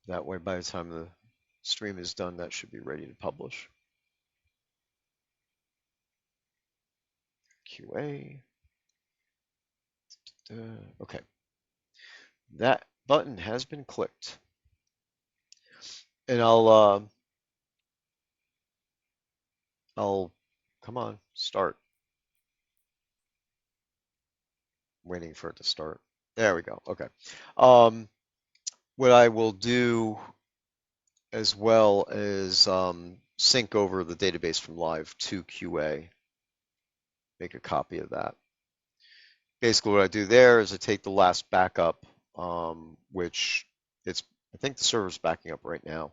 that way, by the time the stream is done, that should be ready to publish. QA. Okay. That button has been clicked. And I'll, come on, start. Waiting for it to start. There we go. Okay. What I will do as well is sync over the database from live to QA, make a copy of that. Basically what I do there is I take the last backup, which I think the server's backing up right now.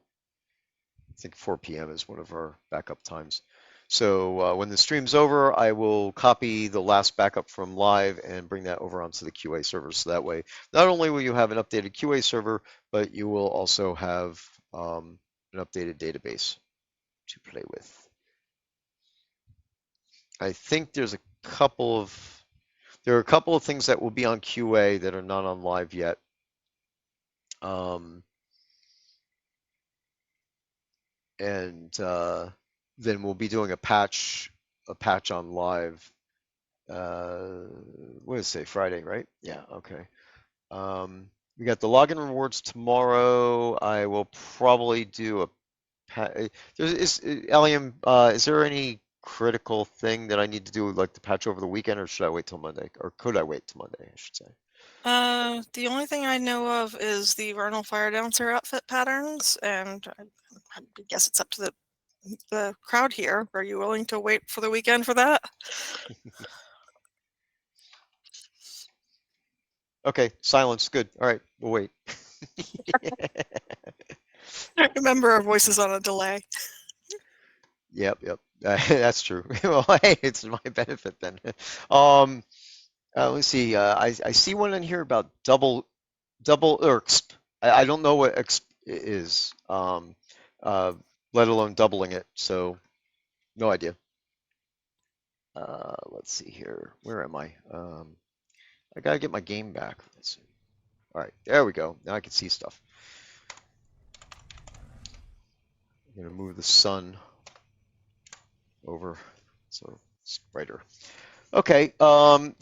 I think 4 p.m. is one of our backup times. So when the stream's over, I will copy the last backup from live and bring that over onto the QA server. So that way, not only will you have an updated QA server, but you will also have an updated database to play with. I think there are a couple of things that will be on QA that are not on live yet. And then we'll be doing a patch on live. What did it say? Friday, right? Yeah. Okay. We got the login rewards tomorrow. I will probably do a Allium, is there any critical thing that I need to do, like the patch over the weekend, or should I wait till Monday? Or could I wait till Monday, I should say? The only thing I know of is the Vernal Fire Dancer outfit patterns, and I guess it's up to the crowd here. Are you willing to wait for the weekend for that? Okay, silence. Good. All right, we'll wait. Remember, our voice is on a delay. Yep, yep. That's true. Well, hey, it's my benefit then. Let's see. I see one in here about double double or exp. I don't know what exp is, let alone doubling it. So no idea. Let's see here. Where am I? I gotta get my game back. Let's see. All right, there we go. Now I can see stuff. I'm gonna move the sun over so it's brighter. Okay. Oh,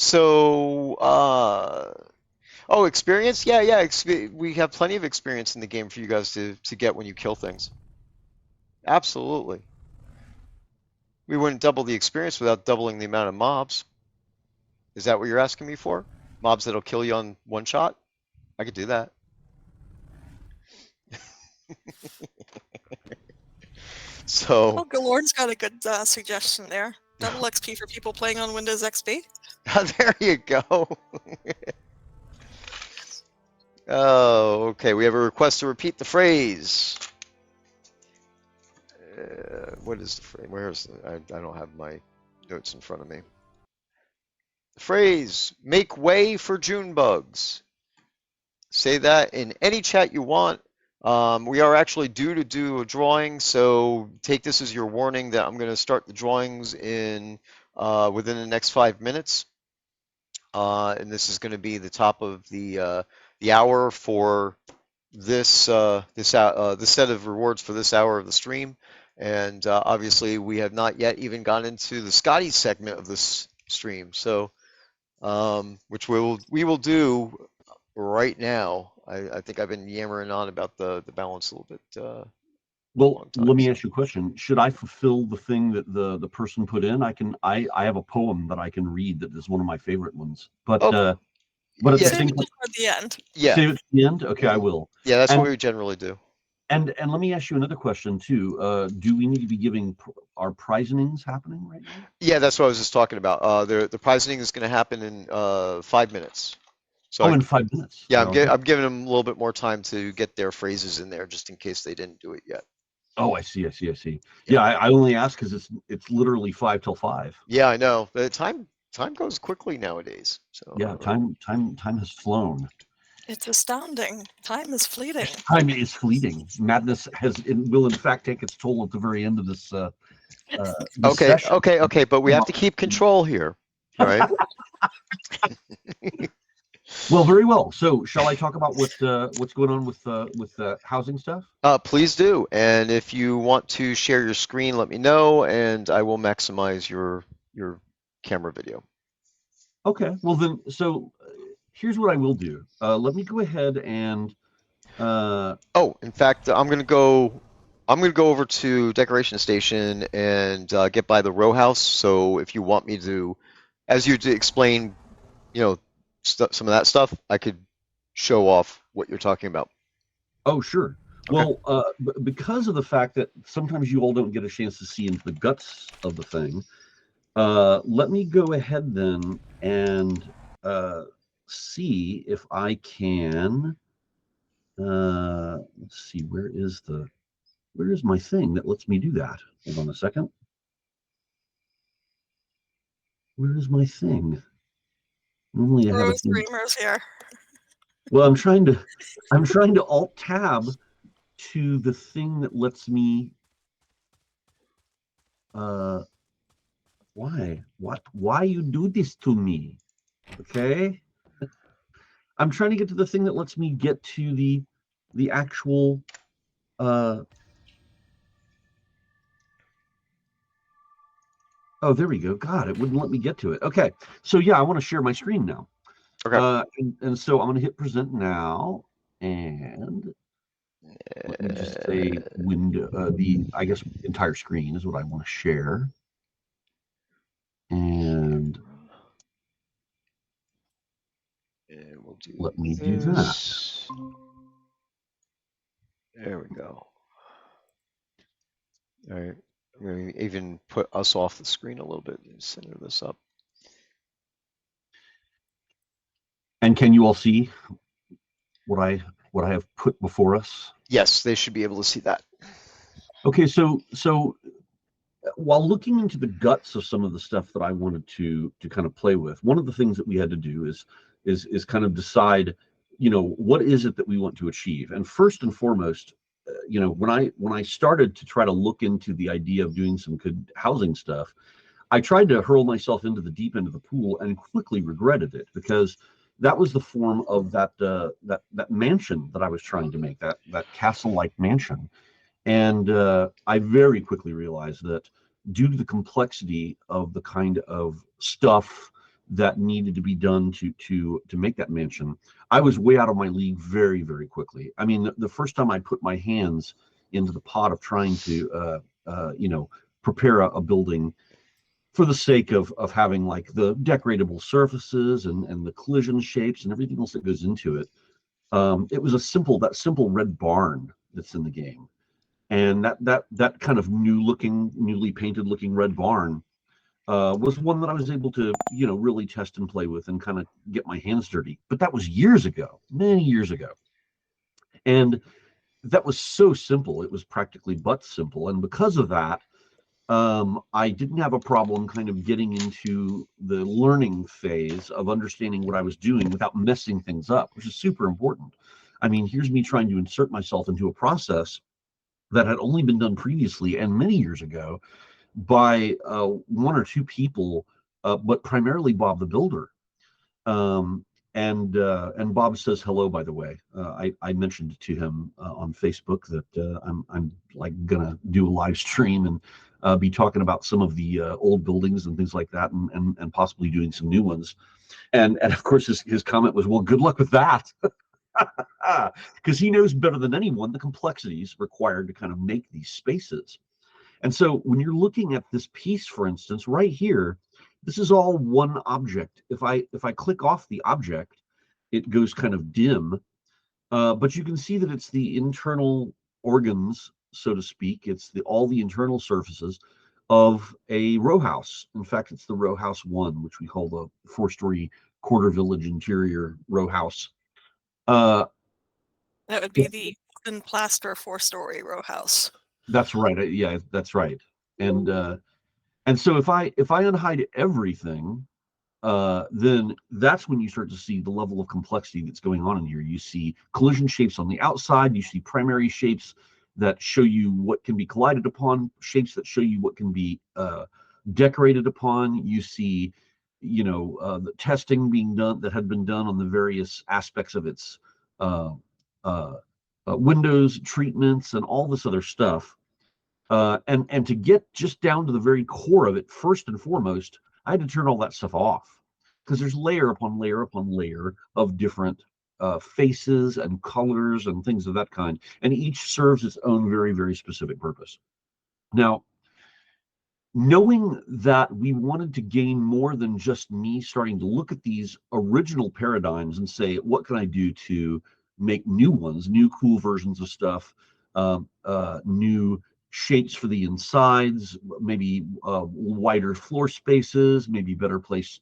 experience? Yeah, yeah. We have plenty of experience in the game for you guys to get when you kill things. Absolutely. We wouldn't double the experience without doubling the amount of mobs. Is that what you're asking me for? Mobs that'll kill you on one shot? I could do that. So, Oh, Galorn's got a good suggestion there. Double XP for people playing on Windows XP. there you go. Oh, okay. We have a request to repeat the phrase. What is the phrase? Where's I don't have my notes in front of me. The phrase, make way for June bugs. Say that in any chat you want. We are actually due to do a drawing, so take this as your warning that I'm going to start the drawings in within the next 5 minutes. And this is going to be the top of the hour for this set of rewards for this hour of the stream. And obviously, we have not yet even gone into the Scotty segment of this stream, so which we will do right now. I think I've been yammering on about the balance a little bit. Well, let me ask you a question. Should I fulfill the thing that the person put in? I have a poem that I can read that is one of my favorite ones. But at the Save same it for the end. Yeah. Save it to the end? Okay, I will. Yeah, that's what we generally do. And let me ask you another question too. Do we need to be giving our prizings happening right now? Yeah, that's what I was just talking about. The prizing is going to happen in 5 minutes. So in 5 minutes. Yeah, I'm giving them a little bit more time to get their phrases in there, just in case they didn't do it yet. Oh, I see. Yeah, I only ask because it's literally 5 till 5. Yeah, I know. The time goes quickly nowadays. So yeah, time has flown. It's astounding. Time is fleeting. Time is fleeting. Madness will in fact take its toll at the very end of this. Session. Okay. But we have to keep control here, all right? Well, very well. So, shall I talk about what's going on with housing stuff? Please do. And if you want to share your screen, let me know, and I will maximize your camera video. Okay. Well, then, so here's what I will do. Let me go ahead and. In fact, I'm gonna go over to Decoration Station and get by the row house. So if you want me to, as you to explain, some of that stuff, I could show off what you're talking about. Oh, sure. Okay. Well, because of the fact that sometimes you all don't get a chance to see into the guts of the thing, let me go ahead then and see if I can. Let's see, where is my thing that lets me do that? Hold on a second. Where is my thing? Normally I have a streamers here. Well, I'm trying to alt tab to the thing that lets me. Why you do this to me? Okay. I'm trying to get to the thing that lets me get to the actual. Oh, there we go. God, it wouldn't let me get to it. Okay, so yeah, I want to share my screen now. Okay. And so I'm going to hit present now, and let me just say window. I guess entire screen is what I want to share, and we'll let me do that. There we go. All right. I'm going to even put us off the screen a little bit and center this up. And can you all see what I have put before us? Yes, they should be able to see that. Okay, so while looking into the guts of some of the stuff that I wanted to kind of play with, one of the things that we had to do is kind of decide what is it that we want to achieve? And first and foremost, when I started to try to look into the idea of doing some good housing stuff, I tried to hurl myself into the deep end of the pool and quickly regretted it, because that was the form of that mansion that I was trying to make, that castle-like mansion. And I very quickly realized that, due to the complexity of the kind of stuff that needed to be done to make that mansion, I was way out of my league very, very quickly. I mean, the first time I put my hands into the pot of trying to prepare a building for the sake of having like the decoratable surfaces and the collision shapes and everything else that goes into it, it was that simple red barn that's in the game. And that kind of newly painted looking red barn was one that I was able to, really test and play with and kind of get my hands dirty. But that was years ago, many years ago. And that was so simple. It was practically but simple. And because of that, I didn't have a problem kind of getting into the learning phase of understanding what I was doing without messing things up, which is super important. I mean, here's me trying to insert myself into a process that had only been done previously and many years ago by one or two people, but primarily Bob the Builder. Um, and Bob says hello, by the way. I mentioned to him on Facebook that I'm like gonna do a live stream and be talking about some of the old buildings and things like that, and possibly doing some new ones. And of course his comment was, well, good luck with that. Because he knows better than anyone the complexities required to kind of make these spaces. And so when you're looking at this piece, for instance, right here, this is all one object. If I click off the object, it goes kind of dim, but you can see that it's the internal organs, so to speak. It's all the internal surfaces of a row house. In fact, it's the row house one, which we call the 4-story quarter village interior row house. Uh, That would be the wooden plaster 4-story row house. that's right. Yeah, that's right. And so if I unhide everything, then that's when you start to see the level of complexity that's going on in here. You see collision shapes on the outside. You see primary shapes that show you what can be collided upon, shapes that show you what can be decorated upon. You see, the testing being done that had been done on the various aspects of its uh, uh, windows, treatments, and all this other stuff. And to get just down to the very core of it, first and foremost, I had to turn all that stuff off, because there's layer upon layer upon layer of different faces and colors and things of that kind, and each serves its own very, very specific purpose. Now, knowing that we wanted to gain more than just me starting to look at these original paradigms and say, what can I do to make new ones, new cool versions of stuff, new shapes for the insides, maybe wider floor spaces, maybe better placed,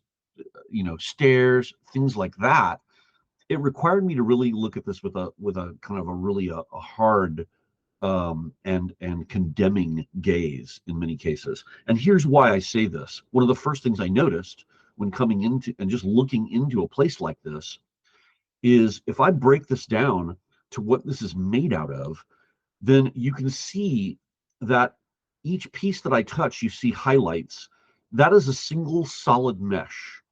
stairs, things like that. It required me to really look at this with a kind of a hard and condemning gaze in many cases. And here's why I say this. One of the first things I noticed when coming into and just looking into a place like this is, if I break this down to what this is made out of, then you can see that each piece that I touch, you see highlights. That is a single solid mesh.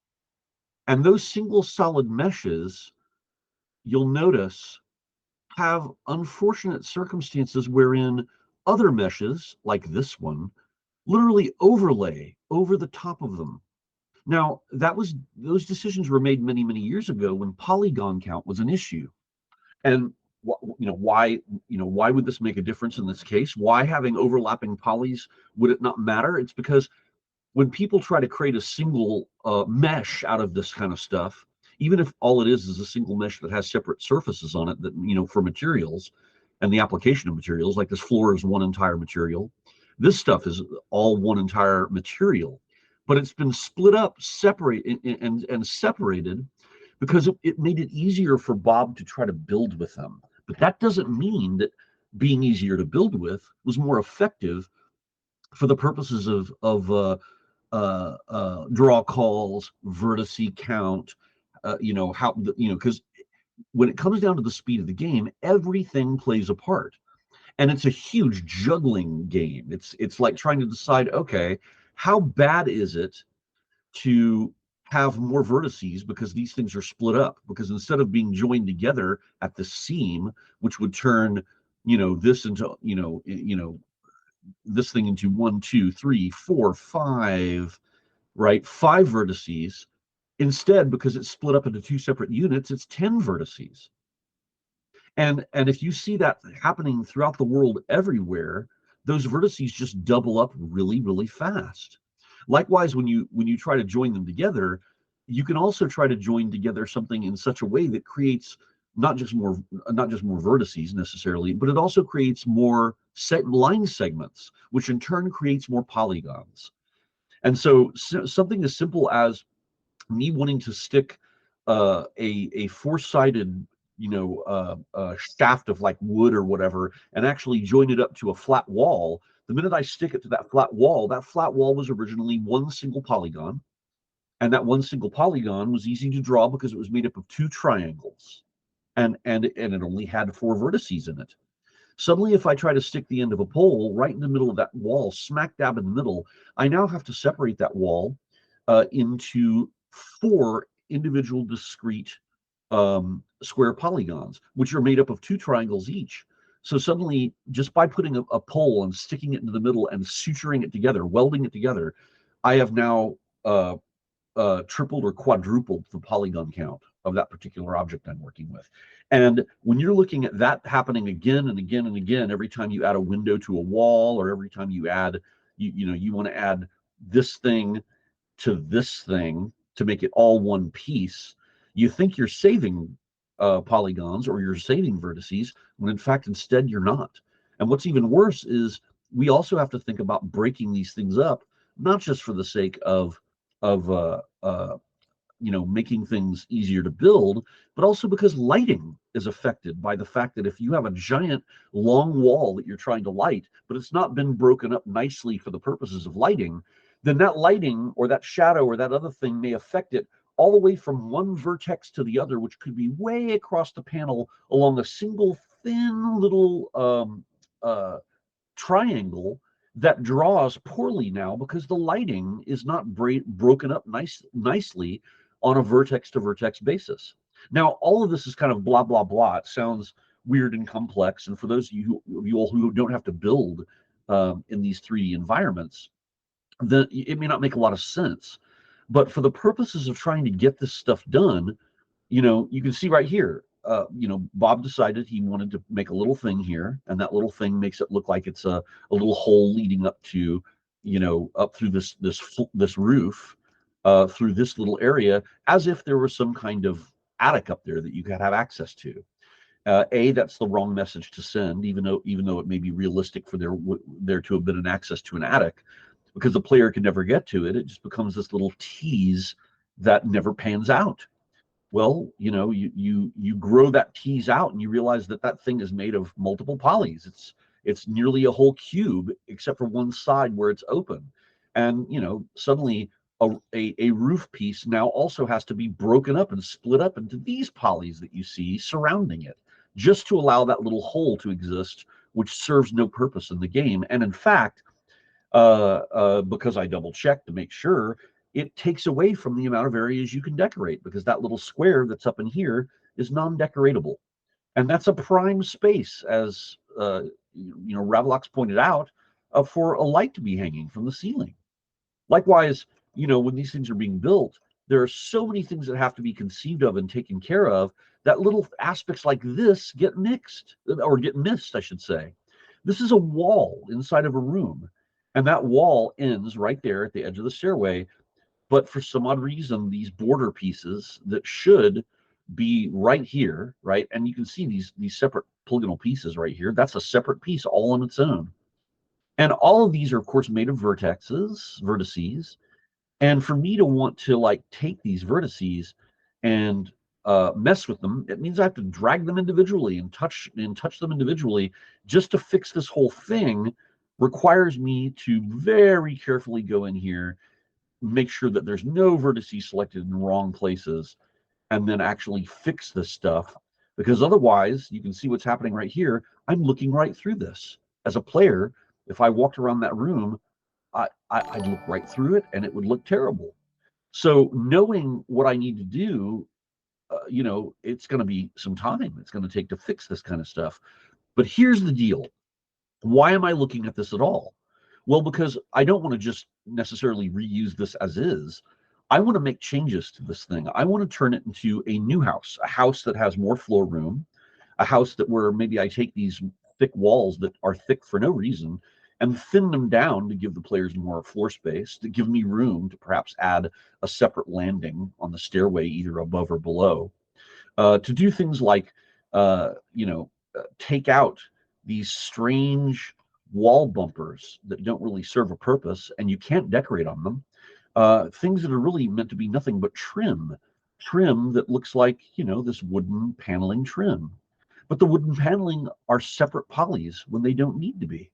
And those single solid meshes, you'll notice, have unfortunate circumstances wherein other meshes, like this one, literally overlay over the top of them. Now, those decisions were made many, many years ago when polygon count was an issue. And why would this make a difference in this case? Why having overlapping polys would it not matter? It's because when people try to create a single mesh out of this kind of stuff, even if all it is a single mesh that has separate surfaces on it, that, for materials and the application of materials, like this floor is one entire material, this stuff is all one entire material, but it's been split up, and separated, because it made it easier for Bob to try to build with them. But that doesn't mean that being easier to build with was more effective for the purposes of draw calls, vertice count, because when it comes down to the speed of the game, everything plays a part. And it's a huge juggling game. It's like trying to decide, okay, how bad is it to have more vertices because these things are split up? Because instead of being joined together at the seam, which would turn, this into, this thing into 1, 2, 3, 4, 5, right? 5 vertices. Instead, because it's split up into 2 separate units, it's 10 vertices. And if you see that happening throughout the world everywhere, those vertices just double up really, really fast. Likewise, when you try to join them together, you can also try to join together something in such a way that creates not just more vertices necessarily, but it also creates more line segments, which in turn creates more polygons. And so something as simple as me wanting to stick a four-sided shaft of like wood or whatever and actually join it up to a flat wall. The minute I stick it to that flat wall was originally one single polygon, and that one single polygon was easy to draw because it was made up of 2 triangles, and it only had 4 vertices in it. Suddenly, if I try to stick the end of a pole right in the middle of that wall, smack dab in the middle, I now have to separate that wall into 4 individual discrete square polygons, which are made up of 2 triangles each. So suddenly, just by putting a pole and sticking it into the middle and suturing it together, welding it together, I have now tripled or quadrupled the polygon count of that particular object I'm working with. And when you're looking at that happening again and again and again, every time you add a window to a wall, or every time you add, you want to add this thing to this thing to make it all one piece, you think you're saving polygons or you're saving vertices, when in fact, instead, you're not. And what's even worse is we also have to think about breaking these things up, not just for the sake of making things easier to build, but also because lighting is affected by the fact that if you have a giant long wall that you're trying to light, but it's not been broken up nicely for the purposes of lighting, then that lighting or that shadow or that other thing may affect it all the way from one vertex to the other, which could be way across the panel along a single thin little triangle that draws poorly now because the lighting is not broken up nicely on a vertex to vertex basis. Now, all of this is kind of blah, blah, blah. It sounds weird and complex. And for those of you all who don't have to build in these 3D environments, then it may not make a lot of sense. But for the purposes of trying to get this stuff done, you can see right here, Bob decided he wanted to make a little thing here, and that little thing makes it look like it's a little hole leading up to, up through this roof, through this little area, as if there was some kind of attic up there that you could have access to. That's the wrong message to send, even though it may be realistic for there to have been an access to an attic, because the player can never get to it. It just becomes this little tease that never pans out. Well, you grow that tease out and you realize that that thing is made of multiple polys. It's nearly a whole cube except for one side where it's open. And suddenly a roof piece now also has to be broken up and split up into these polys that you see surrounding it, just to allow that little hole to exist, which serves no purpose in the game. And in fact, because I double checked to make sure, it takes away from the amount of areas you can decorate, because that little square that's up in here is non-decoratable. And that's a prime space, as Ravlox pointed out, for a light to be hanging from the ceiling. Likewise, when these things are being built, there are so many things that have to be conceived of and taken care of that little aspects like this get mixed, or get missed, I should say. This is a wall inside of a room, and that wall ends right there at the edge of the stairway. But for some odd reason, these border pieces that should be right here, right? And you can see these separate polygonal pieces right here. That's a separate piece all on its own. And all of these are, of course, made of vertices. And for me to want to like take these vertices and mess with them, it means I have to drag them individually and touch them individually. Just to fix this whole thing requires me to very carefully go in here, make sure that there's no vertices selected in the wrong places, and then actually fix this stuff. Because otherwise, you can see what's happening right here. I'm looking right through this. As a player, if I walked around that room, I'd look right through it and it would look terrible. So knowing what I need to do, it's going to be some time it's going to take to fix this kind of stuff. But here's the deal. Why am I looking at this at all? Well, because I don't want to just necessarily reuse this as is. I want to make changes to this thing. I want to turn it into a new house, a house that has more floor room, a house that where maybe I take these thick walls that are thick for no reason and thin them down to give the players more floor space, to give me room to perhaps add a separate landing on the stairway, either above or below, to do things like, take out these strange wall bumpers that don't really serve a purpose and you can't decorate on them. Things that are really meant to be nothing but trim that looks like, this wooden paneling trim. But the wooden paneling are separate polys when they don't need to be.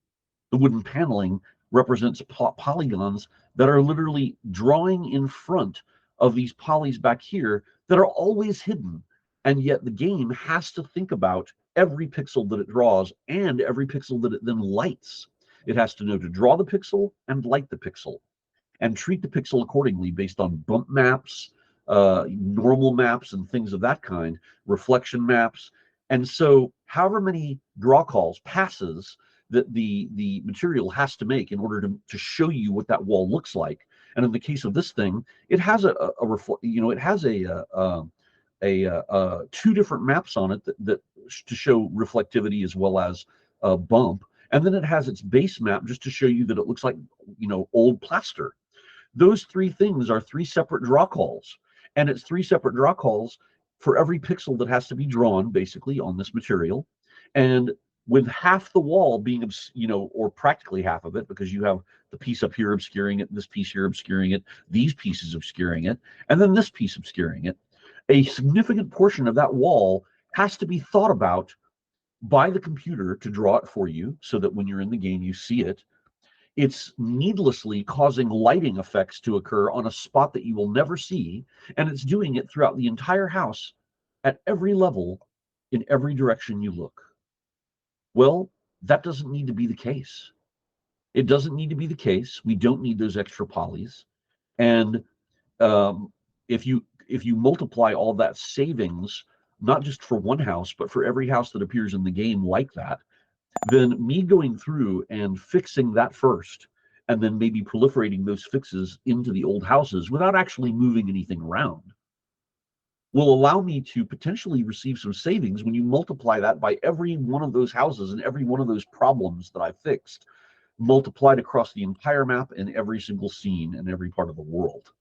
The wooden paneling represents polygons that are literally drawing in front of these polys back here that are always hidden. And yet the game has to think about every pixel that it draws and every pixel that it then lights. It has to know to draw the pixel and light the pixel and treat the pixel accordingly based on bump maps, normal maps, and things of that kind, reflection maps. And so, however many draw calls, passes that the material has to make in order to show you what that wall looks like. And in the case of this thing, it has it has two different maps on it that to show reflectivity as well as a bump. And then it has its base map just to show you that it looks like, old plaster. Those three things are three separate draw calls, and it's three separate draw calls for every pixel that has to be drawn basically on this material. And with half the wall being, or practically half of it, because you have the piece up here obscuring it, this piece here obscuring it, these pieces obscuring it, and then this piece obscuring it, a significant portion of that wall has to be thought about by the computer to draw it for you so that when you're in the game, you see it. It's needlessly causing lighting effects to occur on a spot that you will never see, and it's doing it throughout the entire house at every level in every direction you look. Well, that doesn't need to be the case. It doesn't need to be the case. We don't need those extra polys. And um, if you multiply all that savings, not just for one house, but for every house that appears in the game like that, then me going through and fixing that first, and then maybe proliferating those fixes into the old houses without actually moving anything around, will allow me to potentially receive some savings when you multiply that by every one of those houses and every one of those problems that I fixed, multiplied across the entire map in every single scene in every part of the world.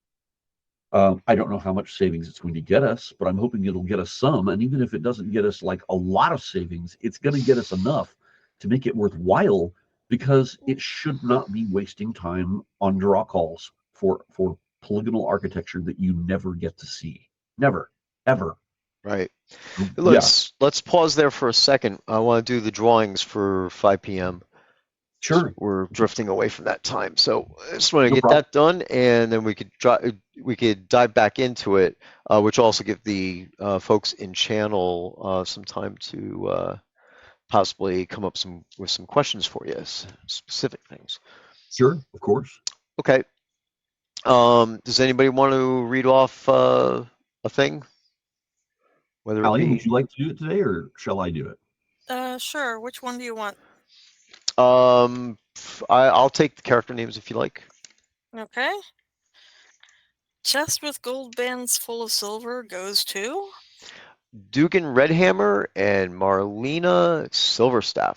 I don't know how much savings it's going to get us, but I'm hoping it'll get us some. And even if it doesn't get us like a lot of savings, it's going to get us enough to make it worthwhile, because it should not be wasting time on draw calls for polygonal architecture that you never get to see. Never, ever. Right. Yeah, Let's pause there for a second. I want to do the drawings for 5 p.m. sure. We're drifting away from that time, so I just want to No get problem. that done, and then we could dive back into it, which also give the folks in channel some time to possibly come up with some questions for you, specific things. Sure, of course. Okay. Does anybody want to read off a thing, whether it Allie, would be? you like to do it today, or shall I do it? Sure. Which one do you want? I'll take the character names if you like. Okay. Chest with gold bands full of silver goes to Dugan Redhammer and Marlena Silverstaff.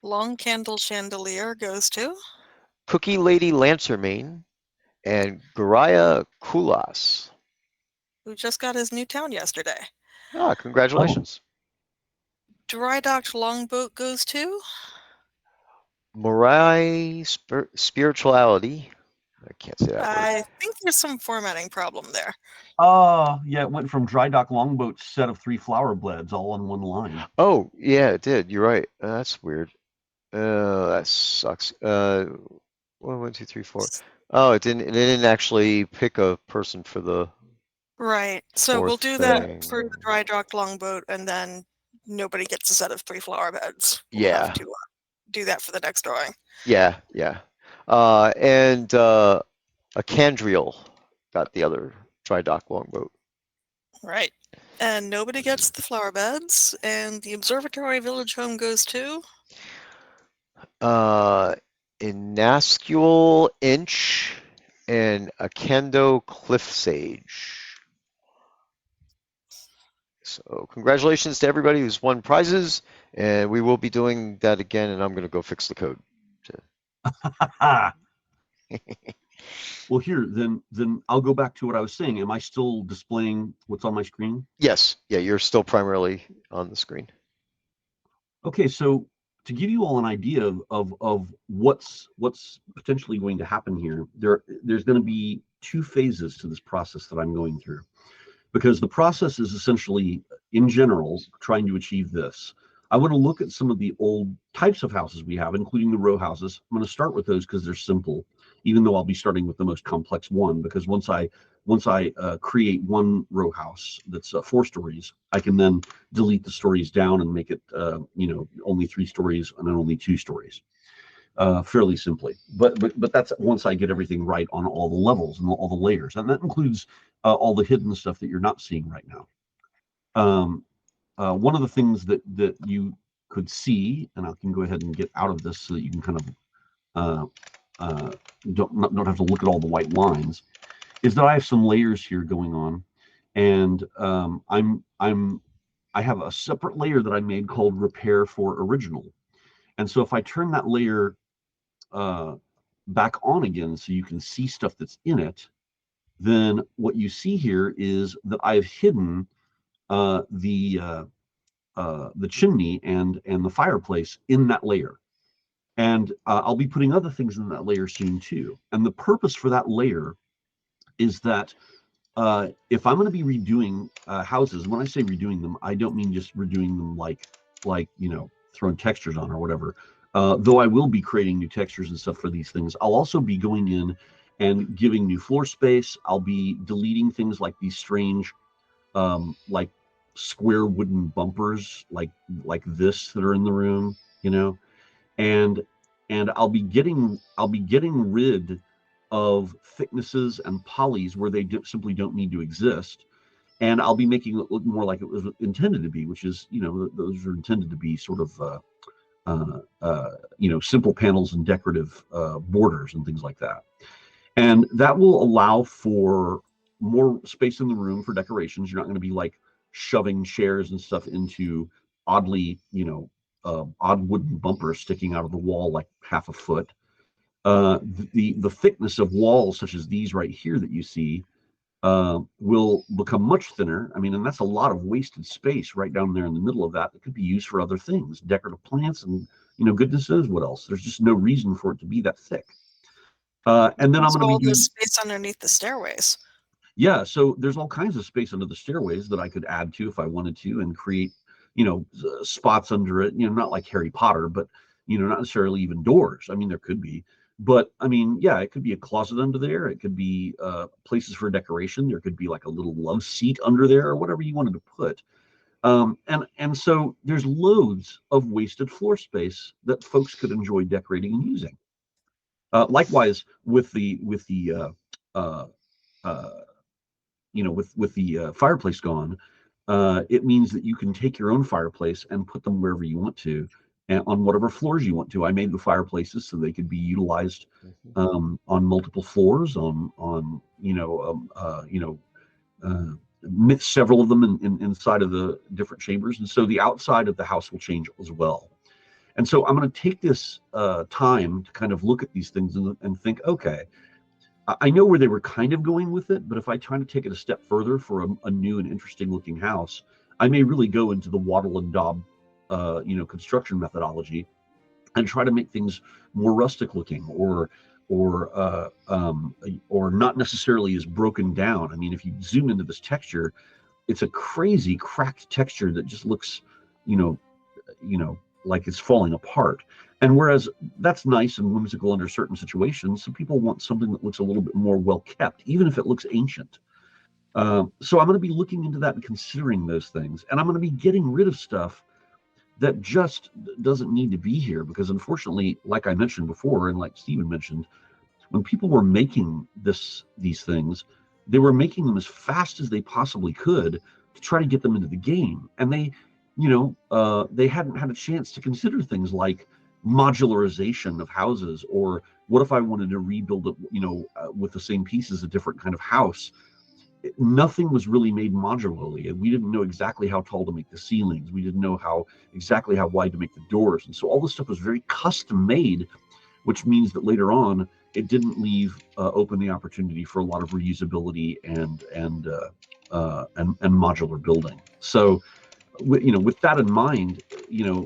Long Candle Chandelier goes to Cookie Lady Lancermane and Guraya Kulas. who just got his new town yesterday. Ah, Oh, congratulations. Dry Docked Longboat goes to Morai Spirituality. I can't say that word. I think there's some formatting problem there. yeah, it went from dry dock longboat set of three flower bleds all on one line. Oh, yeah, it did. You're right. That's weird. That sucks. One, two, three, four. Oh, it didn't. It didn't actually pick a person for the Right. So Poor we'll do that thing. for the dry dock longboat, and then nobody gets a set of 3 flower beds. We'll have Yeah. to do that for the next drawing. Yeah. Yeah. And a Candriel got the other dry dock longboat. Right. And nobody gets the flower beds, and the observatory village home goes to. Inascual Inch and Akendo Cliff Sage. So congratulations to everybody who's won prizes, and we will be doing that again, and I'm going to go fix the code. Well, here, then I'll go back to what I was saying. Am I still displaying what's on my screen? Yes, yeah, you're still primarily on the screen. Okay, so to give you all an idea of what's potentially going to happen here, there's going to be 2 phases to this process that I'm going through, because the process is essentially, in general, trying to achieve this. I want to look at some of the old types of houses we have, including the row houses. I'm going to start with those because they're simple, even though I'll be starting with the most complex one, because once I create one row house that's 4 stories, I can then delete the stories down and make it only 3 stories and then only 2 stories, fairly simply. But that's once I get everything right on all the levels and all the layers, and that includes all the hidden stuff that you're not seeing right now. One of the things that you could see, and I can go ahead and get out of this so that you can kind of don't have to look at all the white lines, is that I have some layers here going on, and I have a separate layer that I made called Repair for Original, and so if I turn that layer back on again so you can see stuff that's in it, then what you see here is that I've hidden the chimney and the fireplace in that layer. And I'll be putting other things in that layer soon too. And the purpose for that layer is that if I'm going to be redoing houses, when I say redoing them, I don't mean just redoing them like throwing textures on or whatever. Though I will be creating new textures and stuff for these things. I'll also be going in and giving new floor space. I'll be deleting things like these strange, like square wooden bumpers, like this that are in the room, and I'll be getting rid of thicknesses and polys where they simply don't need to exist, and I'll be making it look more like it was intended to be, which is those are intended to be sort of simple panels and decorative borders and things like that, and that will allow for more space in the room for decorations. You're not going to be like shoving chairs and stuff into oddly odd wooden bumpers sticking out of the wall like half a foot. The thickness of walls such as these right here that you see will become much thinner. I mean, and that's a lot of wasted space right down there in the middle of that could be used for other things, decorative plants, and goodness knows what else. There's just no reason for it to be that thick. And then I'm going to be all doing this space underneath the stairways. Yeah, so there's all kinds of space under the stairways that I could add to if I wanted to, and create, spots under it. Not like Harry Potter, but not necessarily even doors. I mean, there could be, but I mean, yeah, it could be a closet under there. It could be places for decoration. There could be like a little love seat under there, or whatever you wanted to put. And so there's loads of wasted floor space that folks could enjoy decorating and using. Likewise, with the uh, uh, with the fireplace gone, it means that you can take your own fireplace and put them wherever you want to, and on whatever floors you want to. I made the fireplaces so they could be utilized on multiple floors, several of them inside of the different chambers, and so the outside of the house will change as well. And so I'm going to take this time to kind of look at these things and think, okay, I know where they were kind of going with it, but if I try to take it a step further for a new and interesting looking house, I may really go into the wattle and daub, construction methodology, and try to make things more rustic looking, or not necessarily as broken down. I mean, if you zoom into this texture, it's a crazy cracked texture that just looks, like it's falling apart. And whereas that's nice and whimsical under certain situations, some people want something that looks a little bit more well kept, even if it looks ancient. So I'm going to be looking into that and considering those things, and I'm going to be getting rid of stuff that just doesn't need to be here, because unfortunately, like I mentioned before, and like Stephen mentioned, when people were making these things, they were making them as fast as they possibly could to try to get them into the game, and they hadn't had a chance to consider things like modularization of houses, or what if I wanted to rebuild it, with the same pieces, a different kind of house. Nothing was really made modularly, and we didn't know exactly how tall to make the ceilings. We didn't know exactly how wide to make the doors, and so all this stuff was very custom made, which means that later on it didn't leave open the opportunity for a lot of reusability and modular building. So, with that in mind,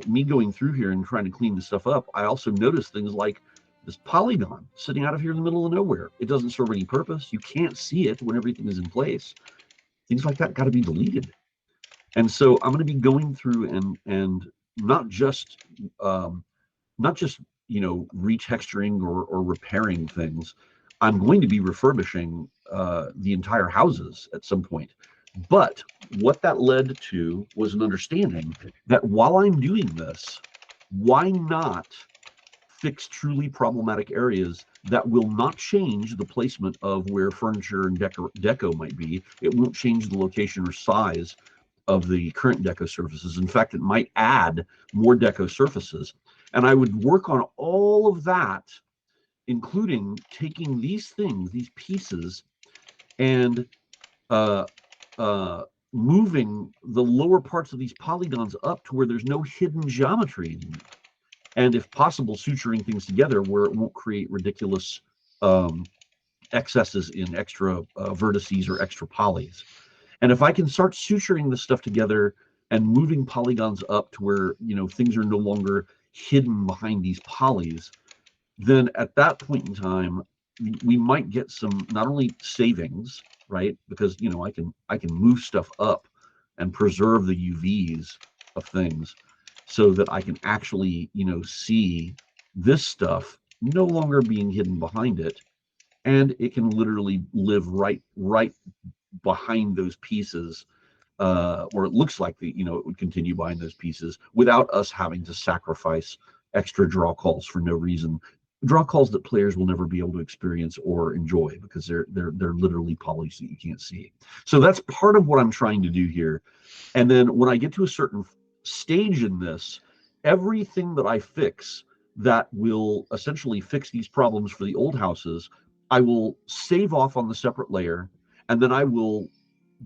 me going through here and trying to clean this stuff up, I also noticed things like this polygon sitting out of here in the middle of nowhere. It doesn't serve any purpose. You can't see it when everything is in place. Things like that got to be deleted. And so I'm going to be going through and not just um, not just retexturing or repairing things. I'm going to be refurbishing the entire houses at some point. But what that led to was an understanding that while I'm doing this, why not fix truly problematic areas that will not change the placement of where furniture and deco might be. It won't change the location or size of the current deco surfaces. In fact, it might add more deco surfaces. And I would work on all of that, including taking these things, these pieces, and uh, uh, moving the lower parts of these polygons up to where there's no hidden geometry anymore. And if possible, suturing things together where it won't create ridiculous excesses in extra vertices or extra polys. And if I can start suturing this stuff together and moving polygons up to where things are no longer hidden behind these polys, then at that point in time, we might get some not only savings, right? Because I can move stuff up and preserve the UVs of things, so that I can actually see this stuff no longer being hidden behind it, and it can literally live right behind those pieces, or it looks like it would continue behind those pieces without us having to sacrifice extra draw calls for no reason. Draw calls that players will never be able to experience or enjoy, because they're literally polys that you can't see. So that's part of what I'm trying to do here. And then when I get to a certain stage in this, everything that I fix that will essentially fix these problems for the old houses, I will save off on the separate layer, and then I will,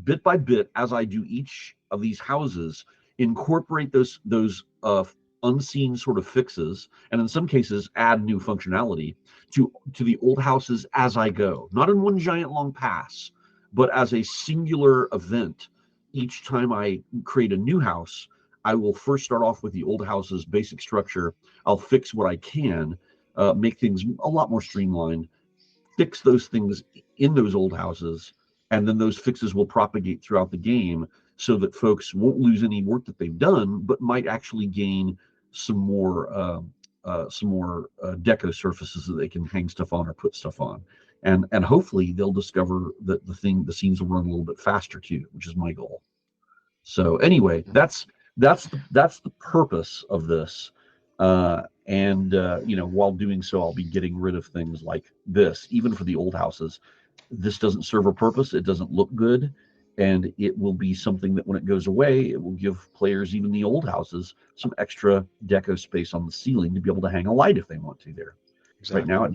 bit by bit, as I do each of these houses, incorporate those unseen sort of fixes, and in some cases add new functionality to the old houses as I go, not in one giant long pass, but as a singular event. Each time I create a new house, I will first start off with the old house's basic structure. I'll fix what I can, make things a lot more streamlined, fix those things in those old houses, and then those fixes will propagate throughout the game, so that folks won't lose any work that they've done, but might actually gain some more deco surfaces that they can hang stuff on or put stuff on, and hopefully they'll discover that the scenes will run a little bit faster too, which is my goal. So anyway, that's the purpose of this. And while doing so, I'll be getting rid of things like this. Even for the old houses, this doesn't serve a purpose. It doesn't look good, and it will be something that when it goes away, it will give players, even the old houses, some extra deco space on the ceiling to be able to hang a light if they want to there. Exactly. Right now, it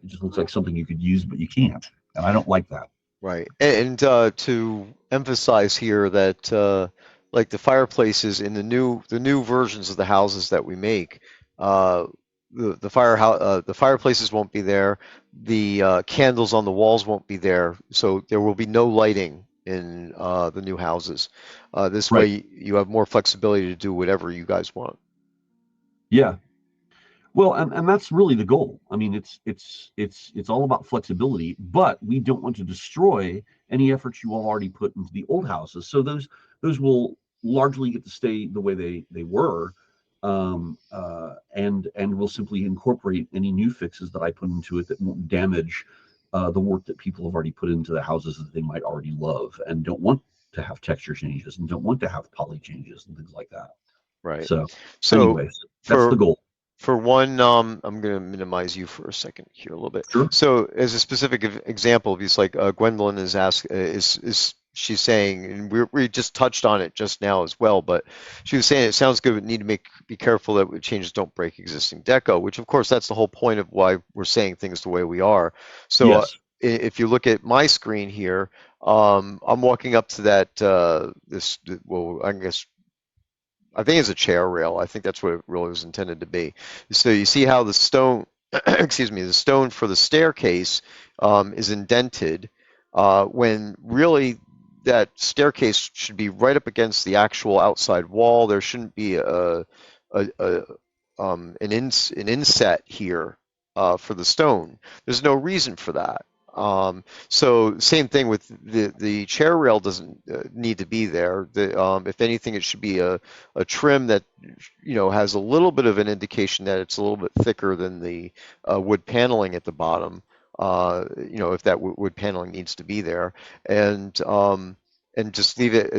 just looks like something you could use, but you can't, and I don't like that. Right. And to emphasize here that like the fireplaces in the new versions of the houses that we make, uh, the fireplaces won't be there. The candles on the walls won't be there. So there will be no lighting in the new houses. This Right. way you have more flexibility to do whatever you guys want. Yeah. Well, and that's really the goal. I mean, it's all about flexibility, but we don't want to destroy any efforts you all already put into the old houses. So those will largely get to stay the way they were, and we'll simply incorporate any new fixes that I put into it that won't damage the work that people have already put into the houses that they might already love and don't want to have texture changes and don't want to have poly changes and things like that. Right. So, So anyways, that's the for goal. for one, I'm going to minimize you for a second here a little bit. Sure. So as a specific example, it's like Gwendolyn is she's saying, and we just touched on it just now as well, but she was saying it sounds good, but need to be careful that changes don't break existing deco, which of course that's the whole point of why we're saying things the way we are. So Yes. if you look at my screen here, I'm walking up to that well, I think it's a chair rail. I think that's what it really was intended to be. So you see how the stone, excuse me, the stone for the staircase is indented when really that staircase should be right up against the actual outside wall. There shouldn't be a an inset here for the stone. There's no reason for that. So same thing with the chair rail doesn't need to be there. If anything, it should be a trim that has a little bit of an indication that it's a little bit thicker than the wood paneling at the bottom. If that wood paneling needs to be there, and just leave it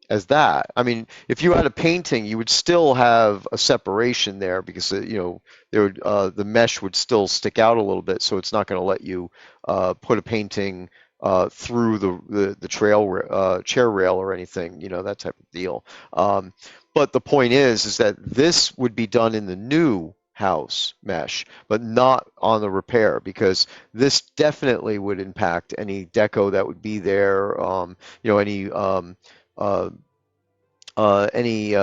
as that. I mean, if you had a painting, you would still have a separation there because the mesh would still stick out a little bit, so it's not going to let you put a painting through the chair rail or anything, that type of deal. But the point is that this would be done in the new house mesh, but not on the repair, because this definitely would impact any deco that would be there. Uh, any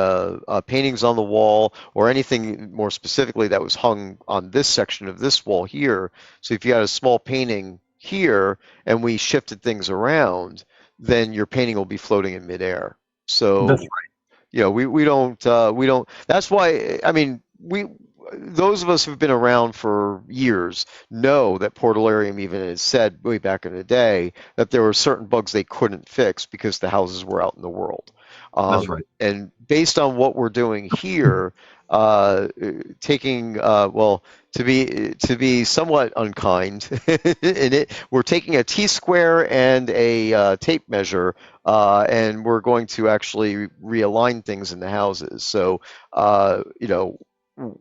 paintings on the wall or anything more specifically that was hung on this section of this wall here. So if you had a small painting here and we shifted things around, then your painting will be floating in midair. That's So we don't. That's why, I mean, those of us who've been around for years know that Portalarium even has said way back in the day that there were certain bugs they couldn't fix because the houses were out in the world. that's right. And based on what we're doing here, taking well, to be somewhat unkind in it, we're taking a T-square and a tape measure, and we're going to actually realign things in the houses. So,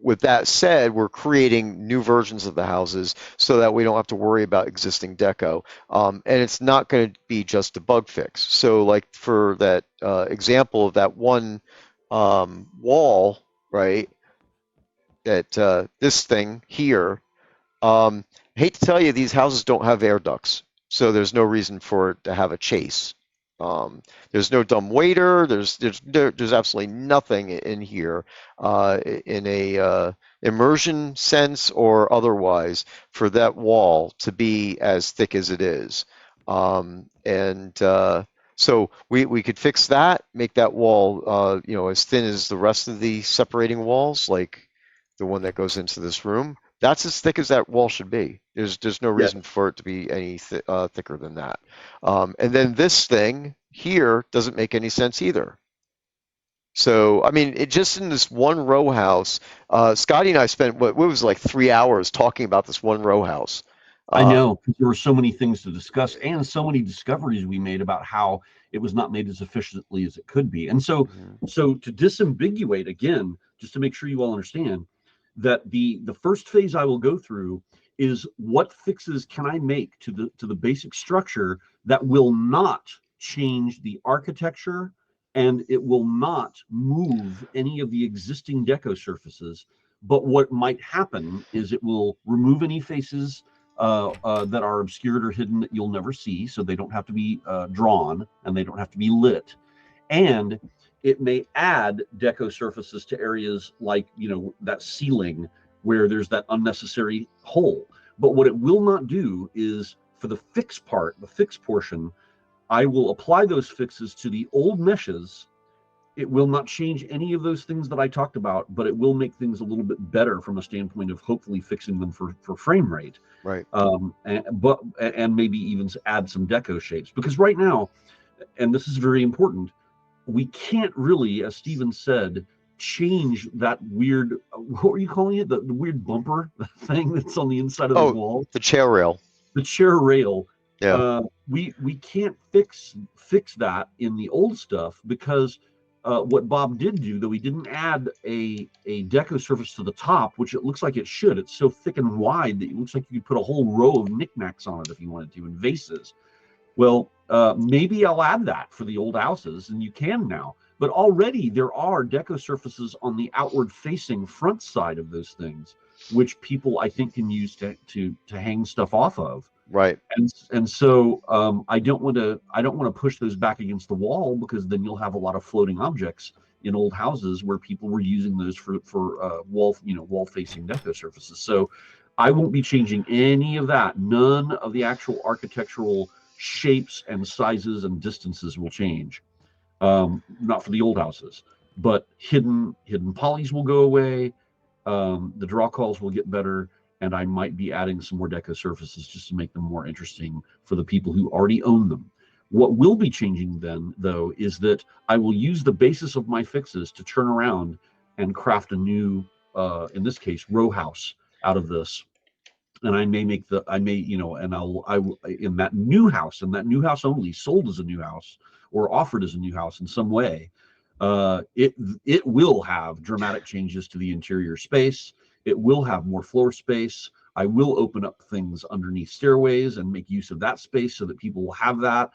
with that said, we're creating new versions of the houses so that we don't have to worry about existing deco. And it's not going to be just a bug fix. So, like for that example of that one wall, right? That this thing here. I hate to tell you, these houses don't have air ducts, so there's no reason for it to have a chase. There's no dumb waiter. There's absolutely nothing in here in a immersion sense or otherwise for that wall to be as thick as it is. And so we could fix that, make that wall as thin as the rest of the separating walls, like the one that goes into this room. That's as thick as that wall should be. There's no Yeah. reason for it to be any thicker than that. And then this thing here doesn't make any sense either. So, I mean, it just in this one row house, Scotty and I spent what was like 3 hours talking about this one row house. I know, 'cause there were so many things to discuss and so many discoveries we made about how it was not made as efficiently as it could be. And so, Mhm. so to disambiguate again, just to make sure you all understand that the first phase I will go through is what fixes can I make to the basic structure that will not change the architecture and it will not move any of the existing deco surfaces. But what might happen is it will remove any faces that are obscured or hidden that you'll never see, so they don't have to be drawn and they don't have to be lit. And it may add deco surfaces to areas like, that ceiling where there's that unnecessary hole. But what it will not do is for the fix part, the fix portion, I will apply those fixes to the old meshes. It will not change any of those things that I talked about, but it will make things a little bit better from a standpoint of hopefully fixing them for frame rate. Right. And maybe even add some deco shapes, because right now, and this is very important, we can't really, as Steven said, change that weird, what were you calling it? The weird bumper thing that's on the inside of the wall. The chair rail. the chair rail. Yeah. We can't fix that in the old stuff because what Bob did do, though he didn't add a deco surface to the top, which it looks like it should. It's so thick and wide that it looks like you could put a whole row of knickknacks on it if you wanted to, and vases. Well, maybe I'll add that for the old houses, and you can now. But already there are deco surfaces on the outward facing front side of those things, which people I think can use to hang stuff off of. Right. And so I don't want to push those back against the wall, because then you'll have a lot of floating objects in old houses where people were using those for wall facing deco surfaces. So I won't be changing any of that. None of the actual architectural shapes and sizes and distances will change. Not for the old houses, but hidden polys will go away. The draw calls will get better, and I might be adding some more deco surfaces just to make them more interesting for the people who already own them. What will be changing then, though, is that I will use the basis of my fixes to turn around and craft a new, in this case, row house out of this. And I may make the, I may, and in that new house, only, sold as a new house or offered as a new house in some way, it will have dramatic changes to the interior space. It will have more floor space. I will open up things underneath stairways and make use of that space so that people will have that.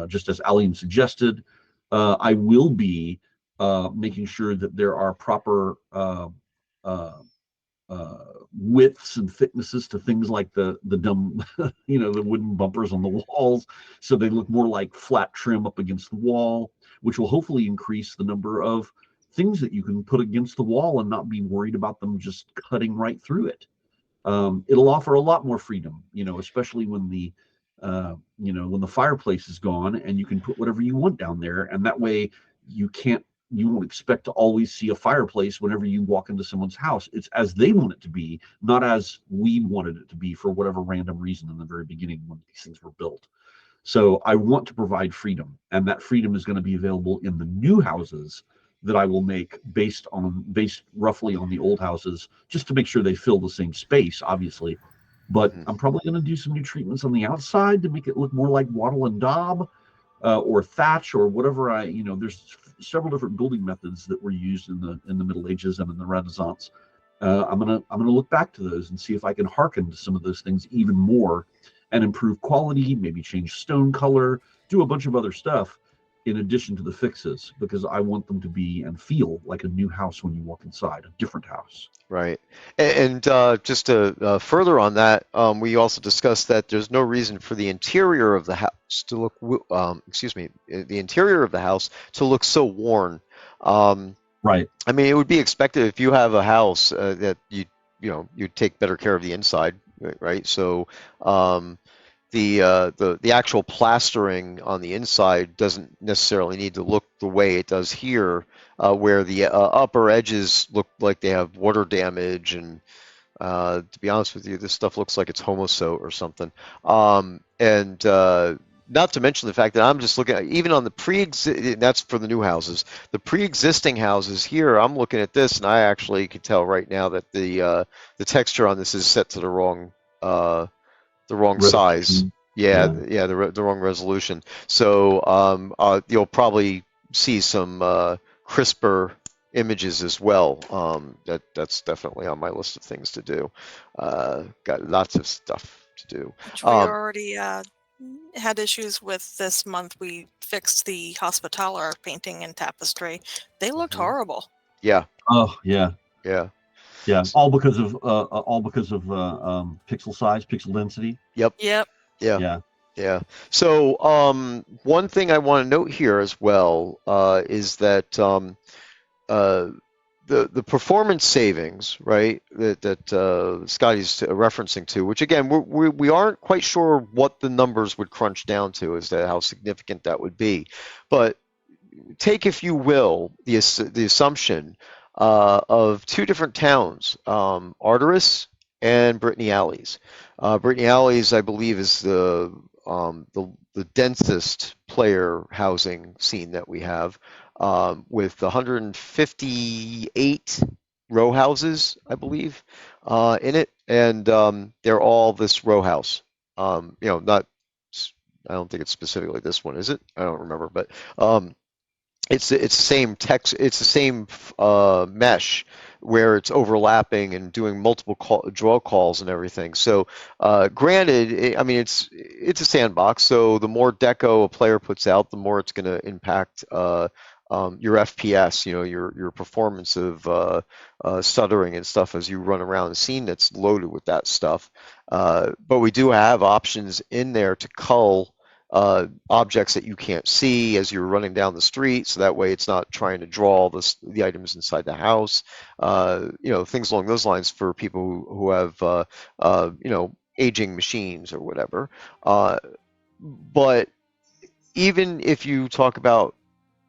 Just as Allian suggested, I will be making sure that there are proper uh, widths and thicknesses to things like the dumb, the wooden bumpers on the walls, so they look more like flat trim up against the wall, which will hopefully increase the number of things that you can put against the wall and not be worried about them just cutting right through it. It'll offer a lot more freedom, especially when when the fireplace is gone and you can put whatever you want down there, and that way you can't you won't expect to always see a fireplace whenever you walk into someone's house. It's as they want it to be, not as we wanted it to be for whatever random reason in the very beginning when these things were built. So I want to provide freedom, and that freedom is going to be available in the new houses that I will make based roughly on the old houses, just to make sure they fill the same space, obviously. But Mhm. I'm probably going to do some new treatments on the outside to make it look more like wattle and daub, or thatch, or whatever. There's several different building methods that were used in the Middle Ages and in the Renaissance. I'm gonna look back to those and see if I can hearken to some of those things even more, and improve quality, maybe change stone color, do a bunch of other stuff in addition to the fixes, because I want them to be and feel like a new house when you walk inside, a different house. Right. And just to further on that, we also discussed that there's no reason for the interior of the house to look, the interior of the house to look so worn. Um, Right. I mean, it would be expected if you have a house that you'd take better care of the inside, right? So the actual plastering on the inside doesn't necessarily need to look the way it does here, where the upper edges look like they have water damage, and to be honest with you, this stuff looks like it's homosote or something. And not to mention the fact that I'm just looking at, even on the that's for the new houses. The pre-existing houses here, I'm looking at this, and I actually can tell right now that the texture on this is set to the wrong size. Resolution. Yeah, Yeah. yeah, the wrong resolution. So you'll probably see some crisper images as well. That's definitely on my list of things to do. Got lots of stuff to do. Which we already had issues with this month. We fixed the Hospitaller painting and tapestry. They looked horrible. Yeah, Oh, yeah. yeah, Yeah. All because of pixel size, pixel density. yep, Yep. yeah. Yeah. Yeah. So one thing I want to note here as well is that the performance savings, right, that Scotty's referencing to, which again we aren't quite sure what the numbers would crunch down to, as to how significant that would be, but take, if you will, the assumption of two different towns, Arteris and Brittany Alley's. Brittany Alley's, I believe, is the densest player housing scene that we have, with 158 row houses, I believe. in it, and they're all this row house. Not I don't think it's specifically this one, is it? I don't remember, but um, it's the same text, it's the same mesh where it's overlapping and doing multiple draw calls and everything. So granted, I mean it's a sandbox, so the more deco a player puts out, the more it's going to impact your FPS, your performance of stuttering and stuff as you run around the scene that's loaded with that stuff. But we do have options in there to cull objects that you can't see as you're running down the street, so that way it's not trying to draw the items inside the house. Things along those lines for people who have aging machines or whatever. But even if you talk about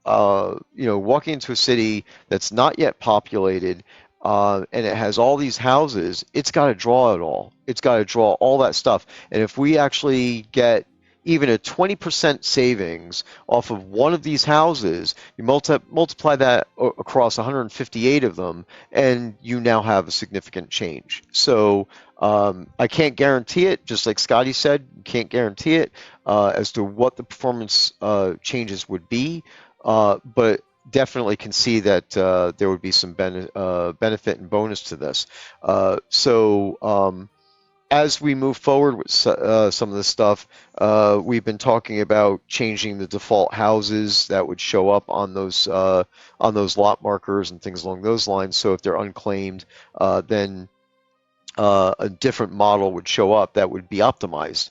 walking into a city that's not yet populated, and it has all these houses, it's got to draw it all. It's got to draw all that stuff. And if we actually get even a 20% savings off of one of these houses, you multiply that across 158 of them, and you now have a significant change. So I can't guarantee it, just like Scotty said, can't guarantee it as to what the performance changes would be. But definitely can see that there would be some benefit and bonus to this. As we move forward with some of this stuff, we've been talking about changing the default houses that would show up on those lot markers and things along those lines. So if they're unclaimed, then a different model would show up that would be optimized.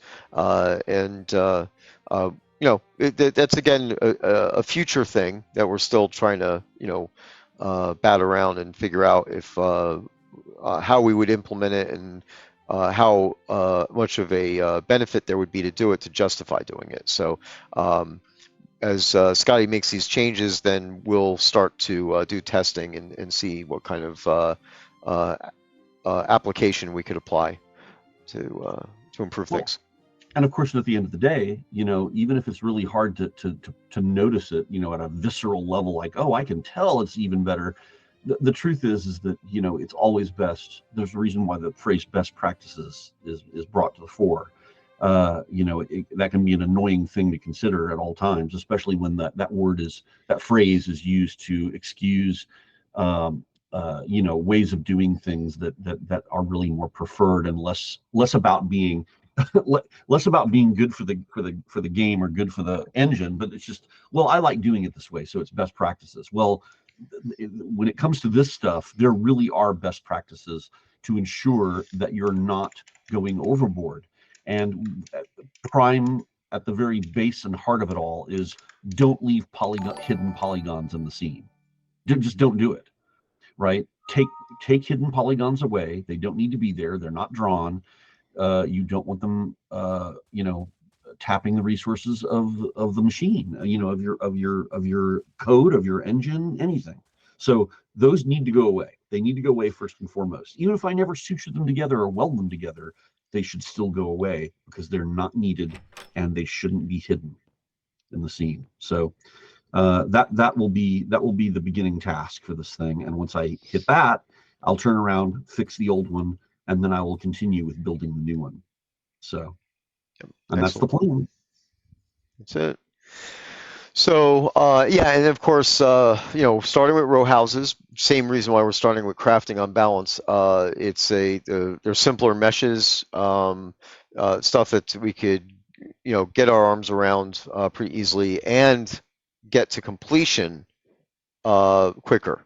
That's again a future thing that we're still trying to bat around and figure out if how we would implement it, and how much of a benefit there would be to do it to justify doing it. So as Scotty makes these changes, then we'll start to do testing and see what kind of application we could apply to improve things. And of course, at the end of the day, even if it's really hard to notice it, at a visceral level, like, oh, I can tell it's even better. The truth is that it's always best. There's a reason why the phrase "best practices" is brought to the fore. That can be an annoying thing to consider at all times, especially when that phrase is used to excuse ways of doing things that are really more preferred and less about being less about being good for the game or good for the engine, but it's just, well, I like doing it this way, so it's best practices. Well, when it comes to this stuff, there really are best practices to ensure that you're not going overboard. And prime at the very base and heart of it all is don't leave hidden polygons in the scene. Just don't do it. Right? Take hidden polygons away. They don't need to be there. They're not drawn. You don't want them, tapping the resources of the machine, of your code, of your engine, anything. So those need to go away. They need to go away first and foremost. Even if I never suture them together or weld them together, they should still go away because they're not needed and they shouldn't be hidden in the scene. So that will be the beginning task for this thing. And once I hit that, I'll turn around, fix the old one, and then I will continue with building the new one. So, and that's the plan. That's it. So and of course, starting with row houses, same reason why we're starting with crafting on balance. They're simpler meshes, stuff that we could, get our arms around pretty easily and get to completion quicker.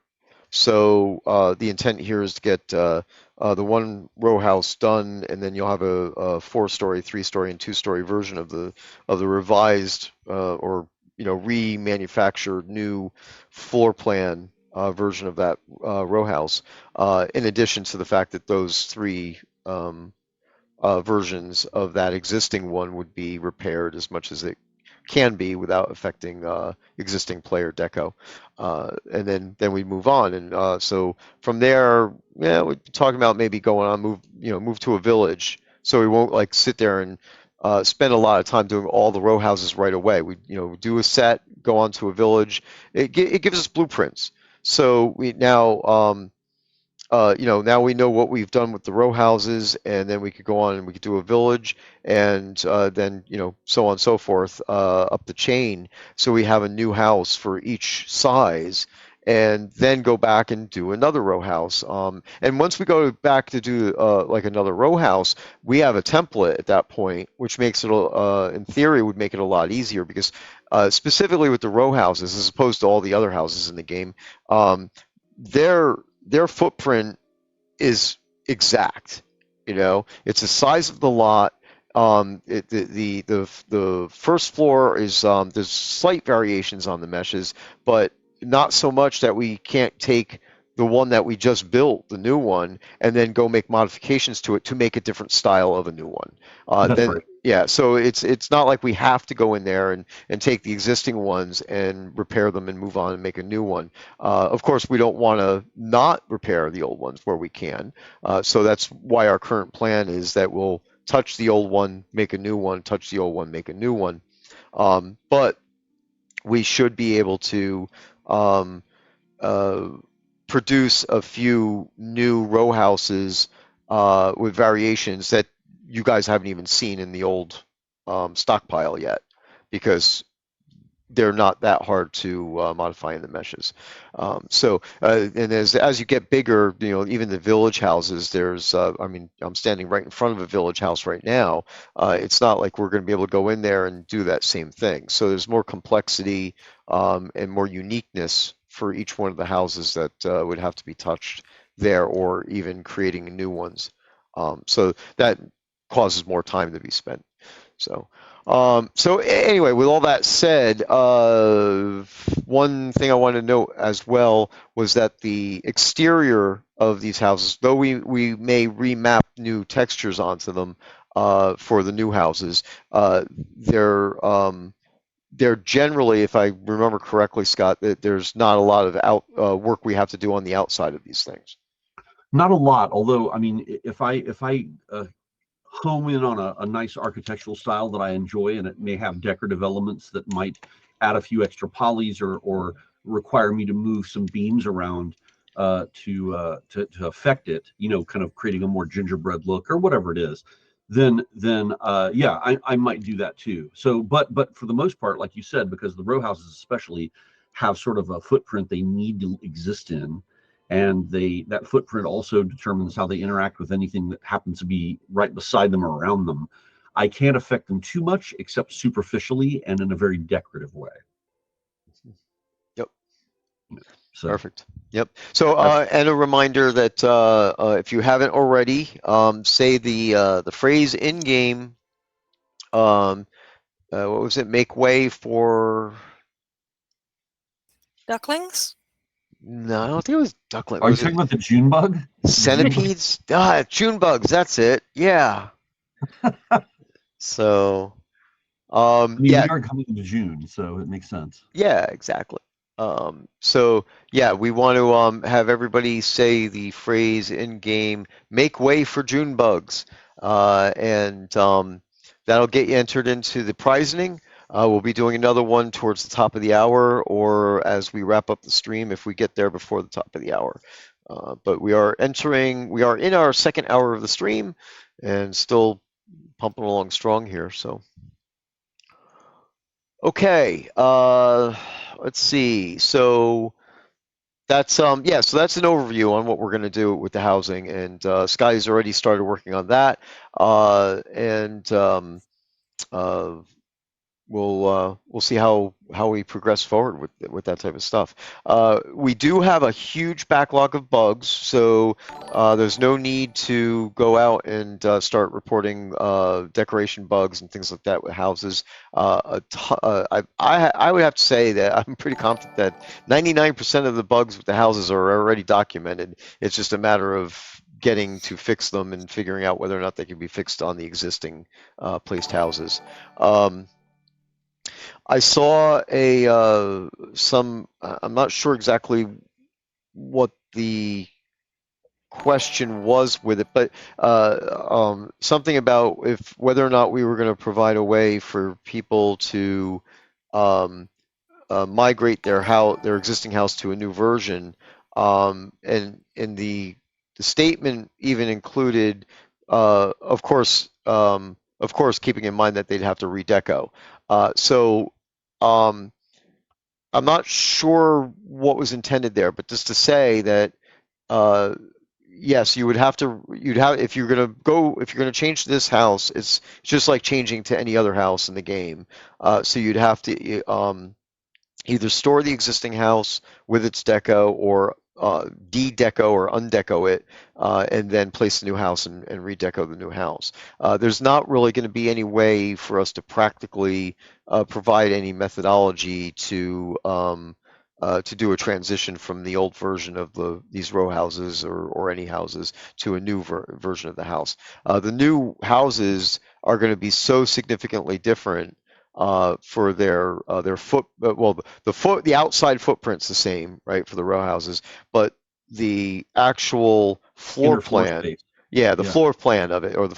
So the intent here is to get the one row house done, and then you'll have a 4-story, 3-story, and 2-story version of the revised or remanufactured new floor plan version of that row house. In addition to the fact that those 3 versions of that existing one would be repaired as much as it can be without affecting existing player deco, and then we move on. And so from there, we're talking about maybe going on, move to a village, so we won't like sit there and spend a lot of time doing all the row houses right away. We do a set, go on to a village. It gives us blueprints. So we now now we know what we've done with the row houses, and then we could go on and we could do a village, and then so on and so forth up the chain. So we have a new house for each size, and then go back and do another row house. And once we go back to do like another row house, we have a template at that point, which makes it, in theory, would make it a lot easier because specifically with the row houses, as opposed to all the other houses in the game, um, their their footprint is exact. It's the size of the lot. The first floor is there's slight variations on the meshes, but not so much that we can't take the one that we just built, the new one, and then go make modifications to it to make a different style of a new one. That's Then right. yeah, so it's not like we have to go in there and take the existing ones and repair them and move on and make a new one. Of course, we don't want to not repair the old ones where we can. So that's why our current plan is that we'll touch the old one, make a new one, touch the old one, make a new one. But we should be able to um, uh, produce a few new row houses with variations that you guys haven't even seen in the old stockpile yet, because they're not that hard to modify in the meshes. And as you get bigger, even the village houses, I mean, I'm standing right in front of a village house right now. It's not like we're going to be able to go in there and do that same thing. So there's more complexity and more uniqueness for each one of the houses that would have to be touched there, or even creating new ones. So that causes more time to be spent. So anyway, with all that said, one thing I wanted to note as well was that the exterior of these houses, though we may remap new textures onto them for the new houses, they're generally, if I remember correctly, Scott, that there's not a lot of work we have to do on the outside of these things. Not a lot, although I mean, if I home in on a nice architectural style that I enjoy, and it may have decorative elements that might add a few extra polys or require me to move some beams around to affect it, kind of creating a more gingerbread look or whatever it is. Then yeah, I might do that too. So, but for the most part, like you said, because the row houses especially have sort of a footprint they need to exist in, and that footprint also determines how they interact with anything that happens to be right beside them or around them. I can't affect them too much except superficially and in a very decorative way. Yep. So Perfect. Yep. So, that's and a reminder that if you haven't already, say the phrase in game. What was it? Make way for. Ducklings? No, I don't think it was duckling. Are you Was talking it about the June bug? centipedes? June bugs. That's it. Yeah. So, I mean, yeah, we are coming into June, so it makes sense. yeah, exactly. So yeah, we want to have everybody say the phrase in game, make way for June bugs. And that'll get you entered into the prizing. We'll be doing another one towards the top of the hour, or as we wrap up the stream if we get there before the top of the hour. But we are in our second hour of the stream and still pumping along strong here. So okay, let's see. So so that's an overview on what we're going to do with the housing, and Sky's already started working on that, and uh, we'll see how we progress forward with that type of stuff. We do have a huge backlog of bugs, so there's no need to go out and start reporting decoration bugs and things like that with houses. I would have to say that I'm pretty confident that 99% of the bugs with the houses are already documented. It's just a matter of getting to fix them and figuring out whether or not they can be fixed on the existing placed houses. I saw I'm not sure exactly what the question was with it, but something about if whether or not we were going to provide a way for people to um, migrate their existing house to a new version, and in the the statement even included, of course, keeping in mind that they'd have to redeco. So um, I'm not sure what was intended there, but just to say that uh, yes, you would have to, you'd have, if you're gonna change this house, it's just like changing to any other house in the game. So you'd have to either store the existing house with its deco or de-deco or undeco it, and then place the new house and redeco the new house. There's not really going to be any way for us to practically provide any methodology to do a transition from the old version of these row houses or any houses to a new version of the house. The new houses are going to be so significantly different for their well, the outside footprint's the same, right, for the row houses, but the actual floor Inner floor plan, space. yeah, the Yeah. floor plan of it, or the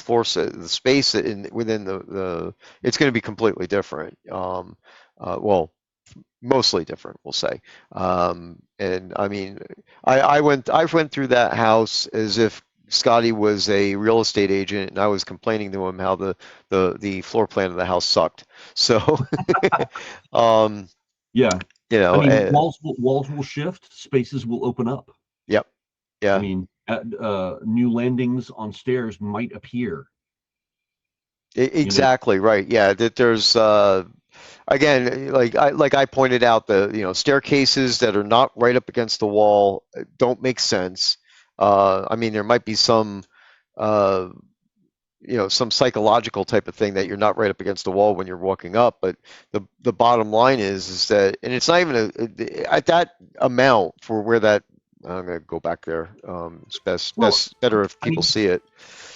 space within the it's going to be completely different. Well, mostly different, we'll say. And I mean, I went through that house as if Scotty was a real estate agent, and I was complaining to him how the floor plan of the house sucked. So, um, Yeah. you I know, mean, walls will shift, spaces will open up. yep, I yeah, mean, new landings on stairs might appear. You know, exactly right. Yeah, that there's again, like I pointed out, the staircases that are not right up against the wall don't make sense. I mean, there might be some uh, some psychological type of thing that you're not right up against the wall when you're walking up, but the bottom line is that, and it's not even at that amount for where that. I'm gonna go back there. It's well, better if I people mean, see it.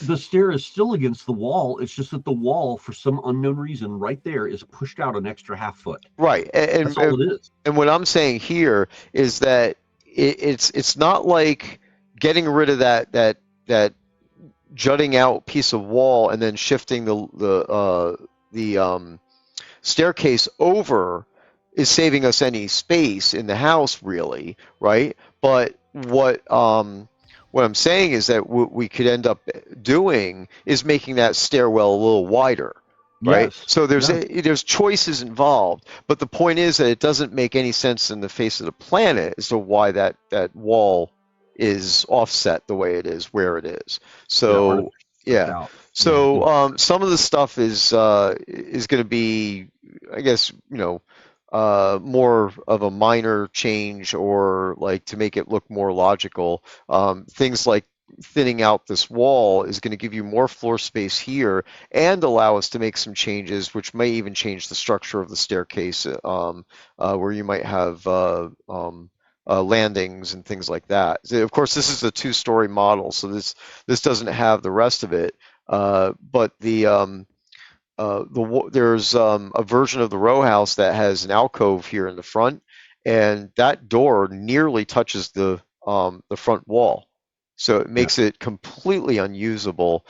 the stair is still against the wall. It's just that the wall, for some unknown reason, right there is pushed out an extra half foot. Right, That's all it is. and what I'm saying here is that it's not like getting rid of that jutting out piece of wall and then shifting the staircase over is saving us any space in the house, really, right? But what I'm saying is that what we could end up doing is making that stairwell a little wider, right? Yes. So Yeah. there's choices involved, but the point is that it doesn't make any sense in the face of the planet as to why that wall is offset the way it is, where it is. Yeah. So Artificially stepped yeah. out. Yeah. So some of the stuff is going to be, I guess, more of a minor change, or like to make it look more logical. Things like thinning out this wall is going to give you more floor space here and allow us to make some changes, which may even change the structure of the staircase, where you might have landings and things like that. Of course, this is a two-story model, so this doesn't have the rest of it. But there's a version of the row house that has an alcove here in the front, and that door nearly touches the front wall. So it Yeah. makes it completely unusable.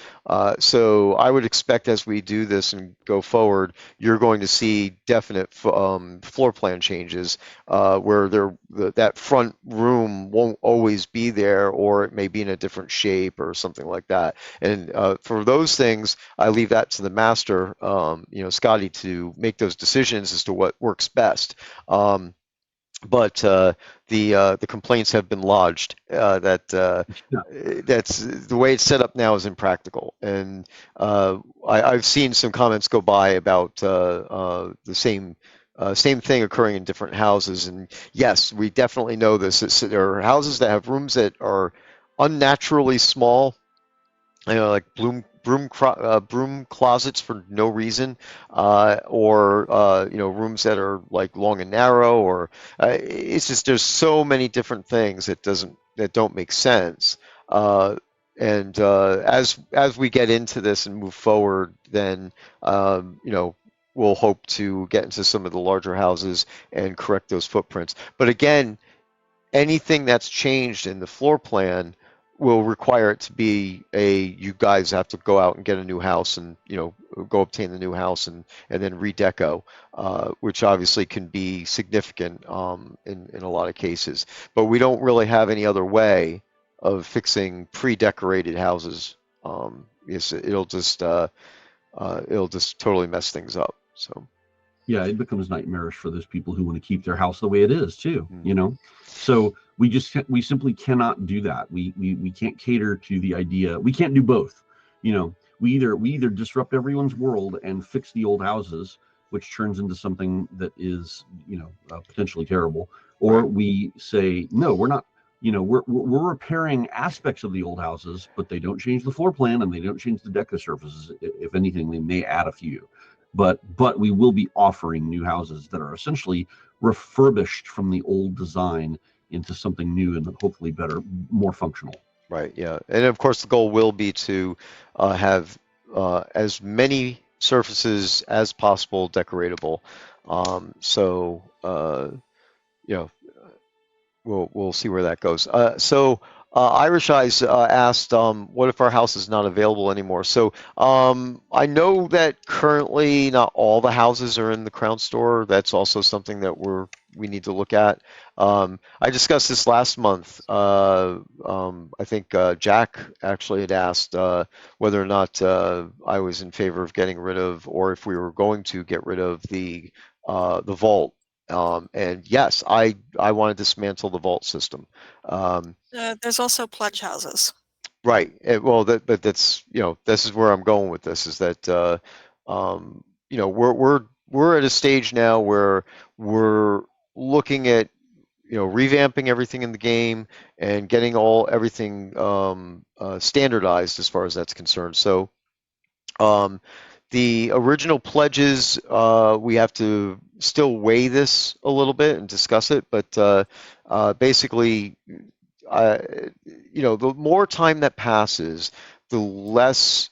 So I would expect as we do this and go forward, you're going to see definite floor plan changes, where that front room won't always be there, or it may be in a different shape or something like that. And for those things, I leave that to the master, Scotty, to make those decisions as to what works best. But the complaints have been lodged, Yeah. that's the way it's set up now is impractical, and I've seen some comments go by about the same thing occurring in different houses. And yes, we definitely know this. There are houses that have rooms that are unnaturally small, like broom closets for no reason, or rooms that are like long and narrow, or it's just there's so many different things that don't make sense. Uh, and as we get into this and move forward, then we'll hope to get into some of the larger houses and correct those footprints. But again, anything that's changed in the floor plan will require it to be you guys have to go out and get a new house, and go obtain the new house and then redeco, which obviously can be significant in a lot of cases, but we don't really have any other way fixing pre-decorated houses. Yes, it'll just totally mess things up. So Yeah, it becomes nightmarish for those people who want to keep their house the way it is too, mm, you know. So we simply cannot do that. We can't cater to the idea. We can't do both. You know, we either disrupt everyone's world and fix the old houses, which turns into something that is, potentially terrible, or right, we say no, we're not. You know, we're repairing aspects of the old houses, but they don't change the floor plan and they don't change the deco surfaces. If anything, they may add a few, but we will be offering new houses that are essentially refurbished from the old design into something new and hopefully better, more functional. right, yeah. And of course, the goal will be to have as many surfaces as possible decoratable. So you know, we'll see where that goes. Irish Eyes asked, "What if our house is not available anymore?" So I know that currently not all the houses are in the Crown Store. That's also something that we need to look at. I discussed this last month. I think Jack actually had asked whether or not I was in favor of getting rid of, or if we were going to get rid of the vault. And yes, I want to dismantle the vault system. Um, There's also pledge houses. right. Well, but that's this is where I'm going with this is that we're at a stage now where we're looking at revamping everything in the game and getting everything standardized as far as that's concerned. So um, the original pledges, we have to still weigh this a little bit and discuss it, but basically, uh, the more time that passes, the less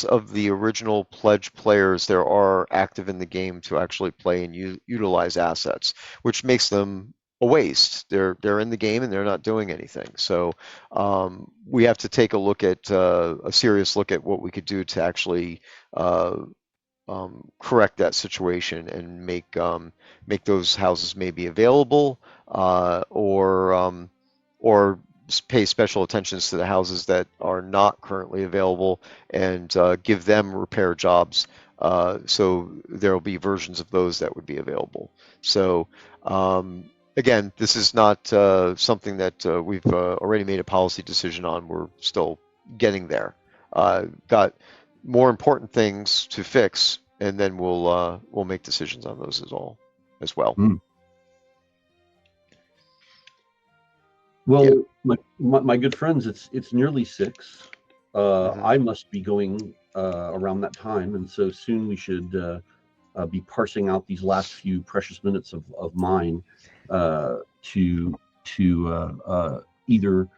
of the original pledge players there are active in the game to actually play and utilize assets, which makes them a waste. They're in the game and they're not doing anything. So we have to take a serious look at what we could do to actually uh, correct that situation and make those houses maybe available, or pay special attentions to the houses that are not currently available and give them repair jobs. So there will be versions of those that would be available. So again, this is not something that we've already made a policy decision on. We're still getting there. Got more important things to fix, and then we'll make decisions on those as well. Mm. Yeah. Well, my good friends, it's nearly 6. Hmm. I must be going around that time, and so soon we should be parsing out these last few precious minutes of mine to either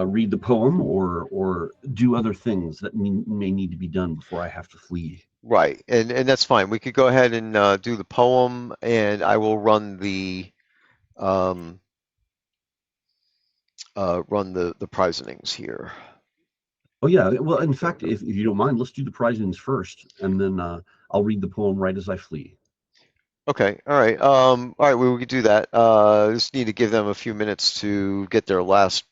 read the poem or do other things that may need to be done before I have to flee. Right, and that's fine. We could go ahead and do the poem, and I will um, run the prisonings here. Oh yeah, well, in fact, if you don't mind, let's do the prizings first, and then I'll read the poem right as I flee. Okay, all right. We could do that. Just need to give them a few minutes to get their last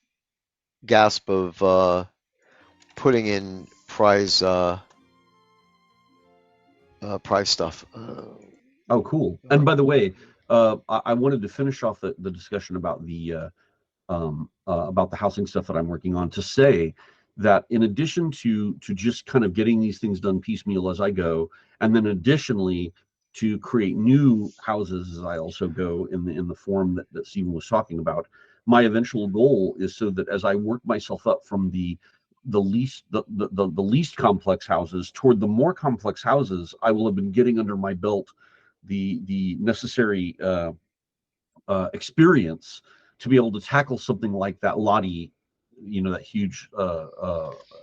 gasp of putting in prize stuff. Oh, cool. And by the way, I wanted to finish off the discussion about the housing stuff that I'm working on to say that in addition to just kind of getting these things done piecemeal as I go, and then additionally to create new houses as I also go in the form that Stephen was talking about, my eventual goal is so that as I work myself up from the least complex houses toward the more complex houses, I will have been getting under my belt the necessary experience to be able to tackle something like that Lottie, that huge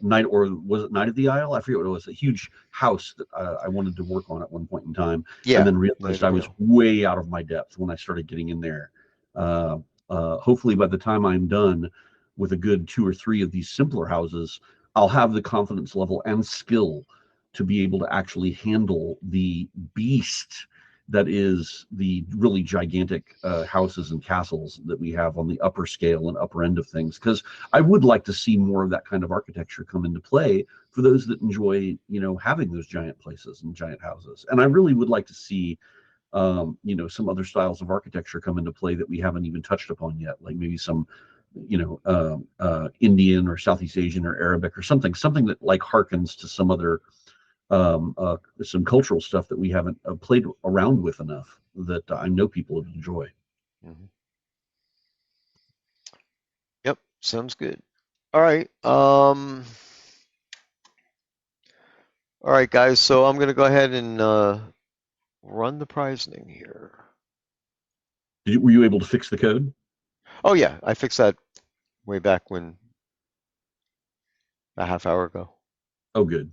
night, or was it Night of the Isle? I forget what it was. A huge house that I wanted to work on at one point in time, and Yeah, then Night realized of I the was Owl. way out of my depth when I started getting in there. Hopefully, by the time I'm done with a good 2 or 3 of these simpler houses, I'll have the confidence level and skill to be able to actually handle the beast that is the really gigantic houses and castles that we have on the upper scale and upper end of things. Because I would like to see more of that kind of architecture come into play for those that enjoy, having those giant places and giant houses. And I really would like to see, some other styles of architecture come into play that we haven't even touched upon yet, like maybe some, Indian or Southeast Asian or Arabic or something that like harkens to some other some cultural stuff that we haven't played around with enough that I know people would enjoy. Mm-hmm. Yep, sounds good. All right. All right, guys. So I'm gonna go ahead and run the pricing here. Were you able to fix the code? Oh yeah, I fixed that way back when a half hour ago. Oh, good.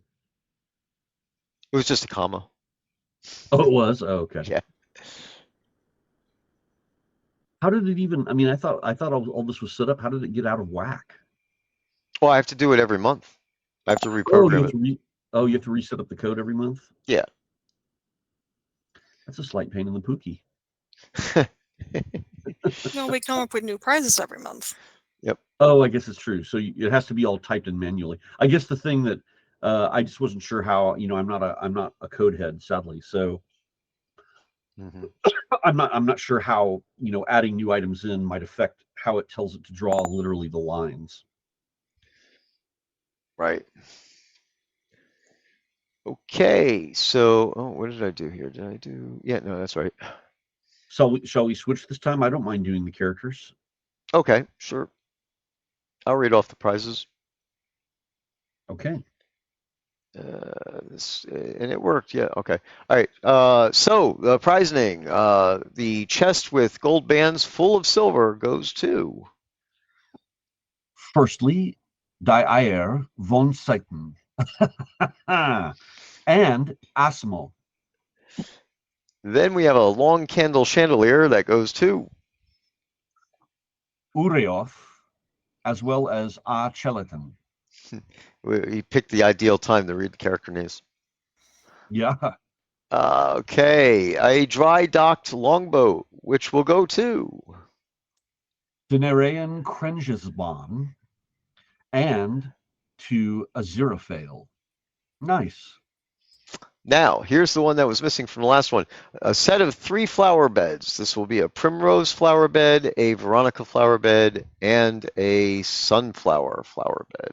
It was just a comma. Oh, it was? Oh, okay. Yeah. How did it even? I mean, I thought all this was set up. How did it get out of whack? Well, I have to do it every month. I have to Oh, you reprogram have it. to you have to reset up the code every month? Yeah. That's a slight pain in the pookie. No, we come up with new prizes every month. Yep. Oh, I guess it's true. So it has to be all typed in manually. I guess the thing that I just wasn't sure how. I'm not a code head, sadly. So Mm-hmm. I'm not sure how adding new items in might affect how it tells it to draw literally the lines. Right. Okay. So, what did I do here? Did I do? Yeah, no, that's right. Shall we switch this time? I don't mind doing the characters. Okay, sure. I'll read off the prizes. Okay. And it worked. Yeah. Okay. All right. So the prizing, the chest with gold bands full of silver goes to. Firstly, Die Eier von Seiten and Asmo. Then we have a long candle chandelier that goes to Ureoth, as well as A Cheleton. He picked the ideal time to read the character names. Yeah. Okay, a dry docked longboat, which will go to Denerean Krengesbahn and to Aziraphale. Nice. Now, here's the one that was missing from the last one. A set of 3 flower beds. This will be a primrose flower bed, a Veronica flower bed, and a sunflower flower bed.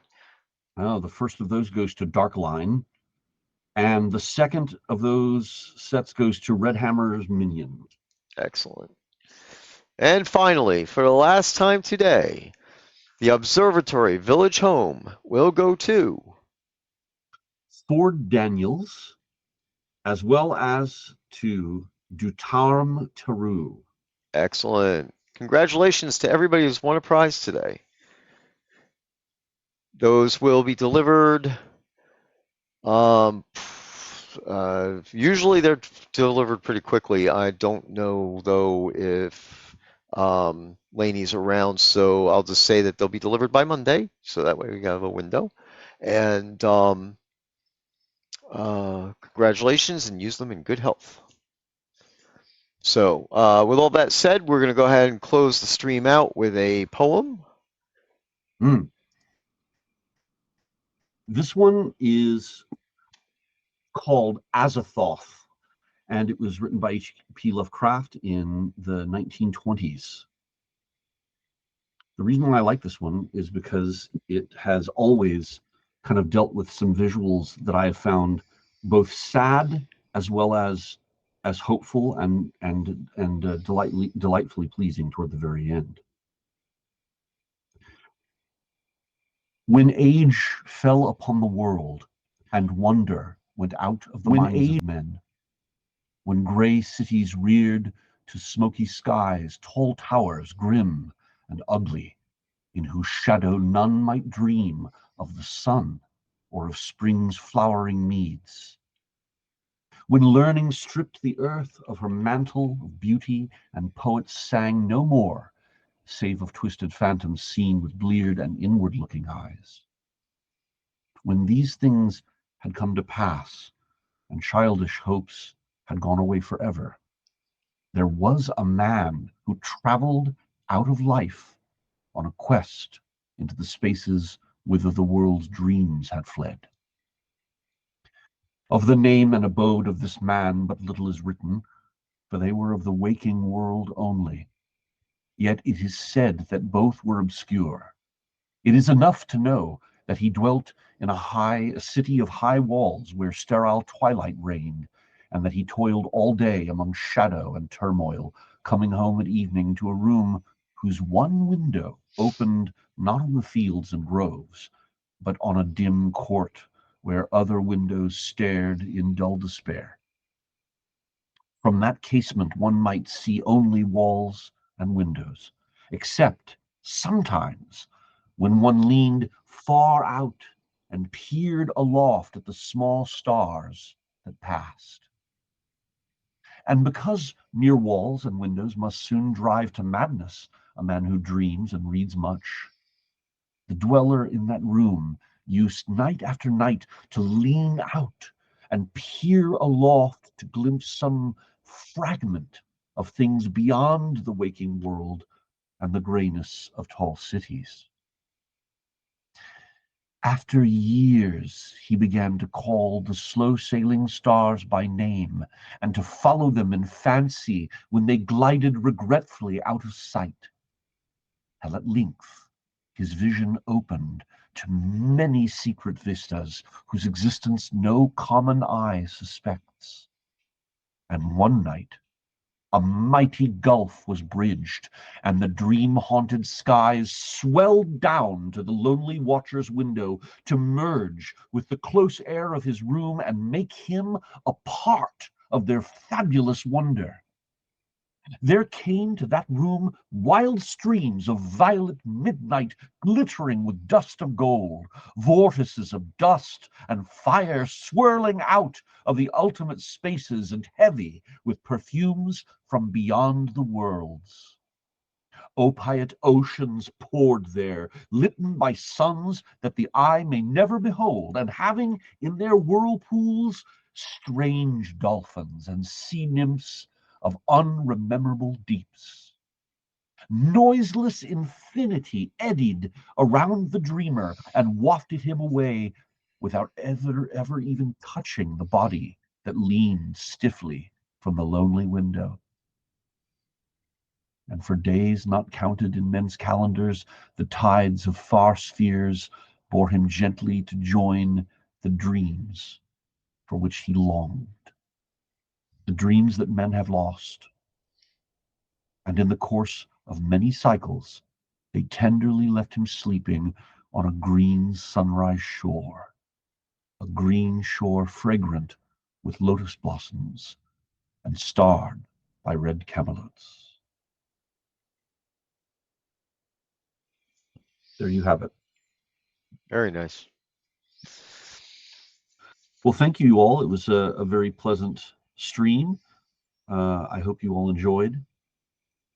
Oh, the first of those goes to Darkline, and the second of those sets goes to Red Hammer's Minion. Excellent. And finally, for the last time today, the Observatory Village Home will go to Ford Daniels, as well as to Dutarm Teru. Excellent. Congratulations to everybody who's won a prize today. Those will be delivered. Usually they're delivered pretty quickly. I don't know though if Laney's around, so I'll just say that they'll be delivered by Monday, so that way we have a window. And congratulations, and use them in good health. So, with all that said, we're going to go ahead and close the stream out with a poem. This one is called Azathoth, and it was written by H.P. Lovecraft in the 1920s. The reason why I like this one is because it has always kind of dealt with some visuals that I have found both sad as well as hopeful and delightfully pleasing toward the very end. When age fell upon the world and wonder went out of the minds of men, when gray cities reared to smoky skies tall towers grim and ugly, in whose shadow none might dream of the sun or of spring's flowering meads. When learning stripped the earth of her mantle of beauty, and poets sang no more, save of twisted phantoms seen with bleared and inward-looking eyes. When these things had come to pass, and childish hopes had gone away forever, There was a man who traveled out of life on a quest into the spaces whither the world's dreams had fled. Of the name and abode of this man but little is written, for they were of the waking world only. Yet it is said that both were obscure. It is enough to know that he dwelt in a city of high walls where sterile twilight reigned, and that he toiled all day among shadow and turmoil, coming home at evening to a room whose one window opened not on the fields and groves, but on a dim court where other windows stared in dull despair. From that casement one might see only walls and windows, except sometimes when one leaned far out and peered aloft at the small stars that passed. And because mere walls and windows must soon drive to madness a man who dreams and reads much, the dweller in that room used night after night to lean out and peer aloft to glimpse some fragment of things beyond the waking world and the grayness of tall cities. After years, he began to call the slow-sailing stars by name and to follow them in fancy when they glided regretfully out of sight. And at length, his vision opened to many secret vistas whose existence no common eye suspects. And one night, a mighty gulf was bridged, and the dream-haunted skies swelled down to the lonely watcher's window to merge with the close air of his room and make him a part of their fabulous wonder. There came to that room wild streams of violet midnight glittering with dust of gold, vortices of dust and fire swirling out of the ultimate spaces and heavy with perfumes from beyond the worlds. Opiate oceans poured there, litten by suns that the eye may never behold, and having in their whirlpools strange dolphins and sea nymphs of unrememberable deeps. Noiseless infinity eddied around the dreamer and wafted him away without ever even touching the body that leaned stiffly from the lonely window. And for days not counted in men's calendars, the tides of far spheres bore him gently to join the dreams for which he longed, the dreams that men have lost. And in the course of many cycles, they tenderly left him sleeping on a green sunrise shore, a green shore fragrant with lotus blossoms and starred by red camelots. There you have it. Very nice. Well, thank you all. It was a very pleasant stream. I hope you all enjoyed.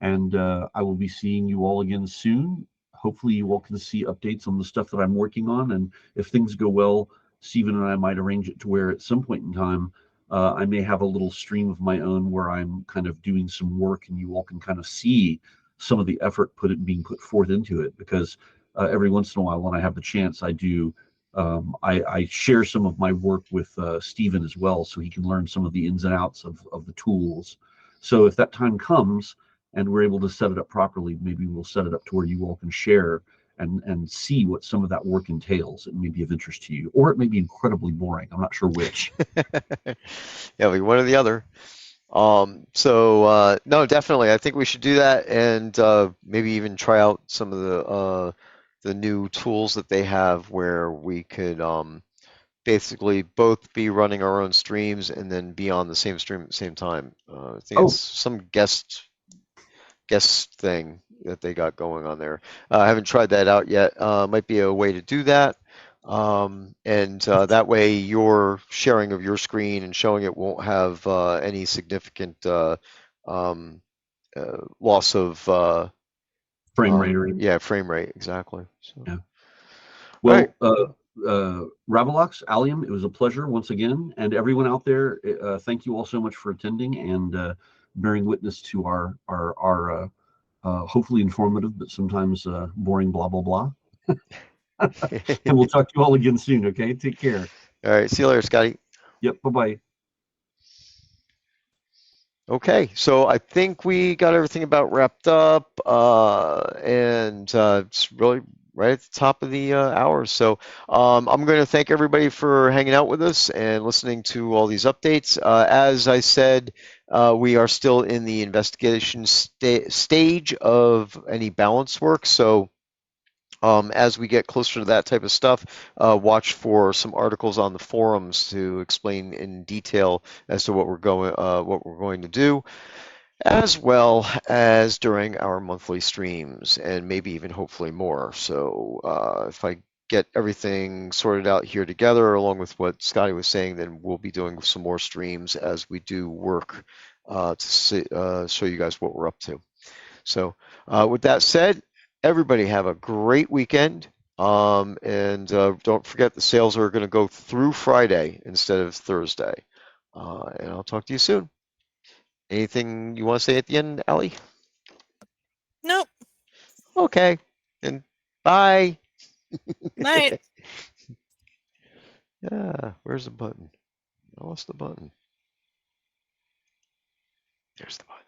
And I will be seeing you all again soon. Hopefully you all can see updates on the stuff that I'm working on. And if things go well, Stephen and I might arrange it to where at some point in time, I may have a little stream of my own where I'm kind of doing some work and you all can kind of see some of the effort being put forth into it. Because every once in a while when I have the chance, I do I share some of my work with Stephen as well, so he can learn some of the ins and outs of the tools. So if that time comes and we're able to set it up properly, maybe we'll set it up to where you all can share and see what some of that work entails. It may be of interest to you, or it may be incredibly boring. I'm not sure which. Yeah, like one or the other. No, definitely. I think we should do that and maybe even try out some of the new tools that they have where we could basically both be running our own streams and then be on the same stream at the same time. I think it's some guest thing that they got going on there. I haven't tried that out yet. Might be a way to do that. That way your sharing of your screen and showing it won't have any significant loss of frame rate or anything. Yeah, frame rate, exactly. So. Yeah. Well, right. Ravalox, Allium, it was a pleasure once again. And everyone out there, thank you all so much for attending. And bearing witness to our hopefully informative but sometimes boring blah blah blah. And we'll talk to you all again soon. Okay, take care. All right, see you later, Scotty. Yep. Bye bye. Okay, so I think we got everything about wrapped up, and it's really right at the top of the hour. So I'm going to thank everybody for hanging out with us and listening to all these updates. As I said, we are still in the investigation stage of any balance work. So as we get closer to that type of stuff, watch for some articles on the forums to explain in detail as to what we're going to do, as well as during our monthly streams, and maybe even hopefully more. So if I get everything sorted out here together, along with what Scotty was saying, then we'll be doing some more streams as we do work show you guys what we're up to. So with that said, everybody have a great weekend. And don't forget the sales are going to go through Friday instead of Thursday. And I'll talk to you soon. Anything you want to say at the end, Allie? Nope. Okay. And bye. Night. Yeah, where's the button? I lost the button. There's the button.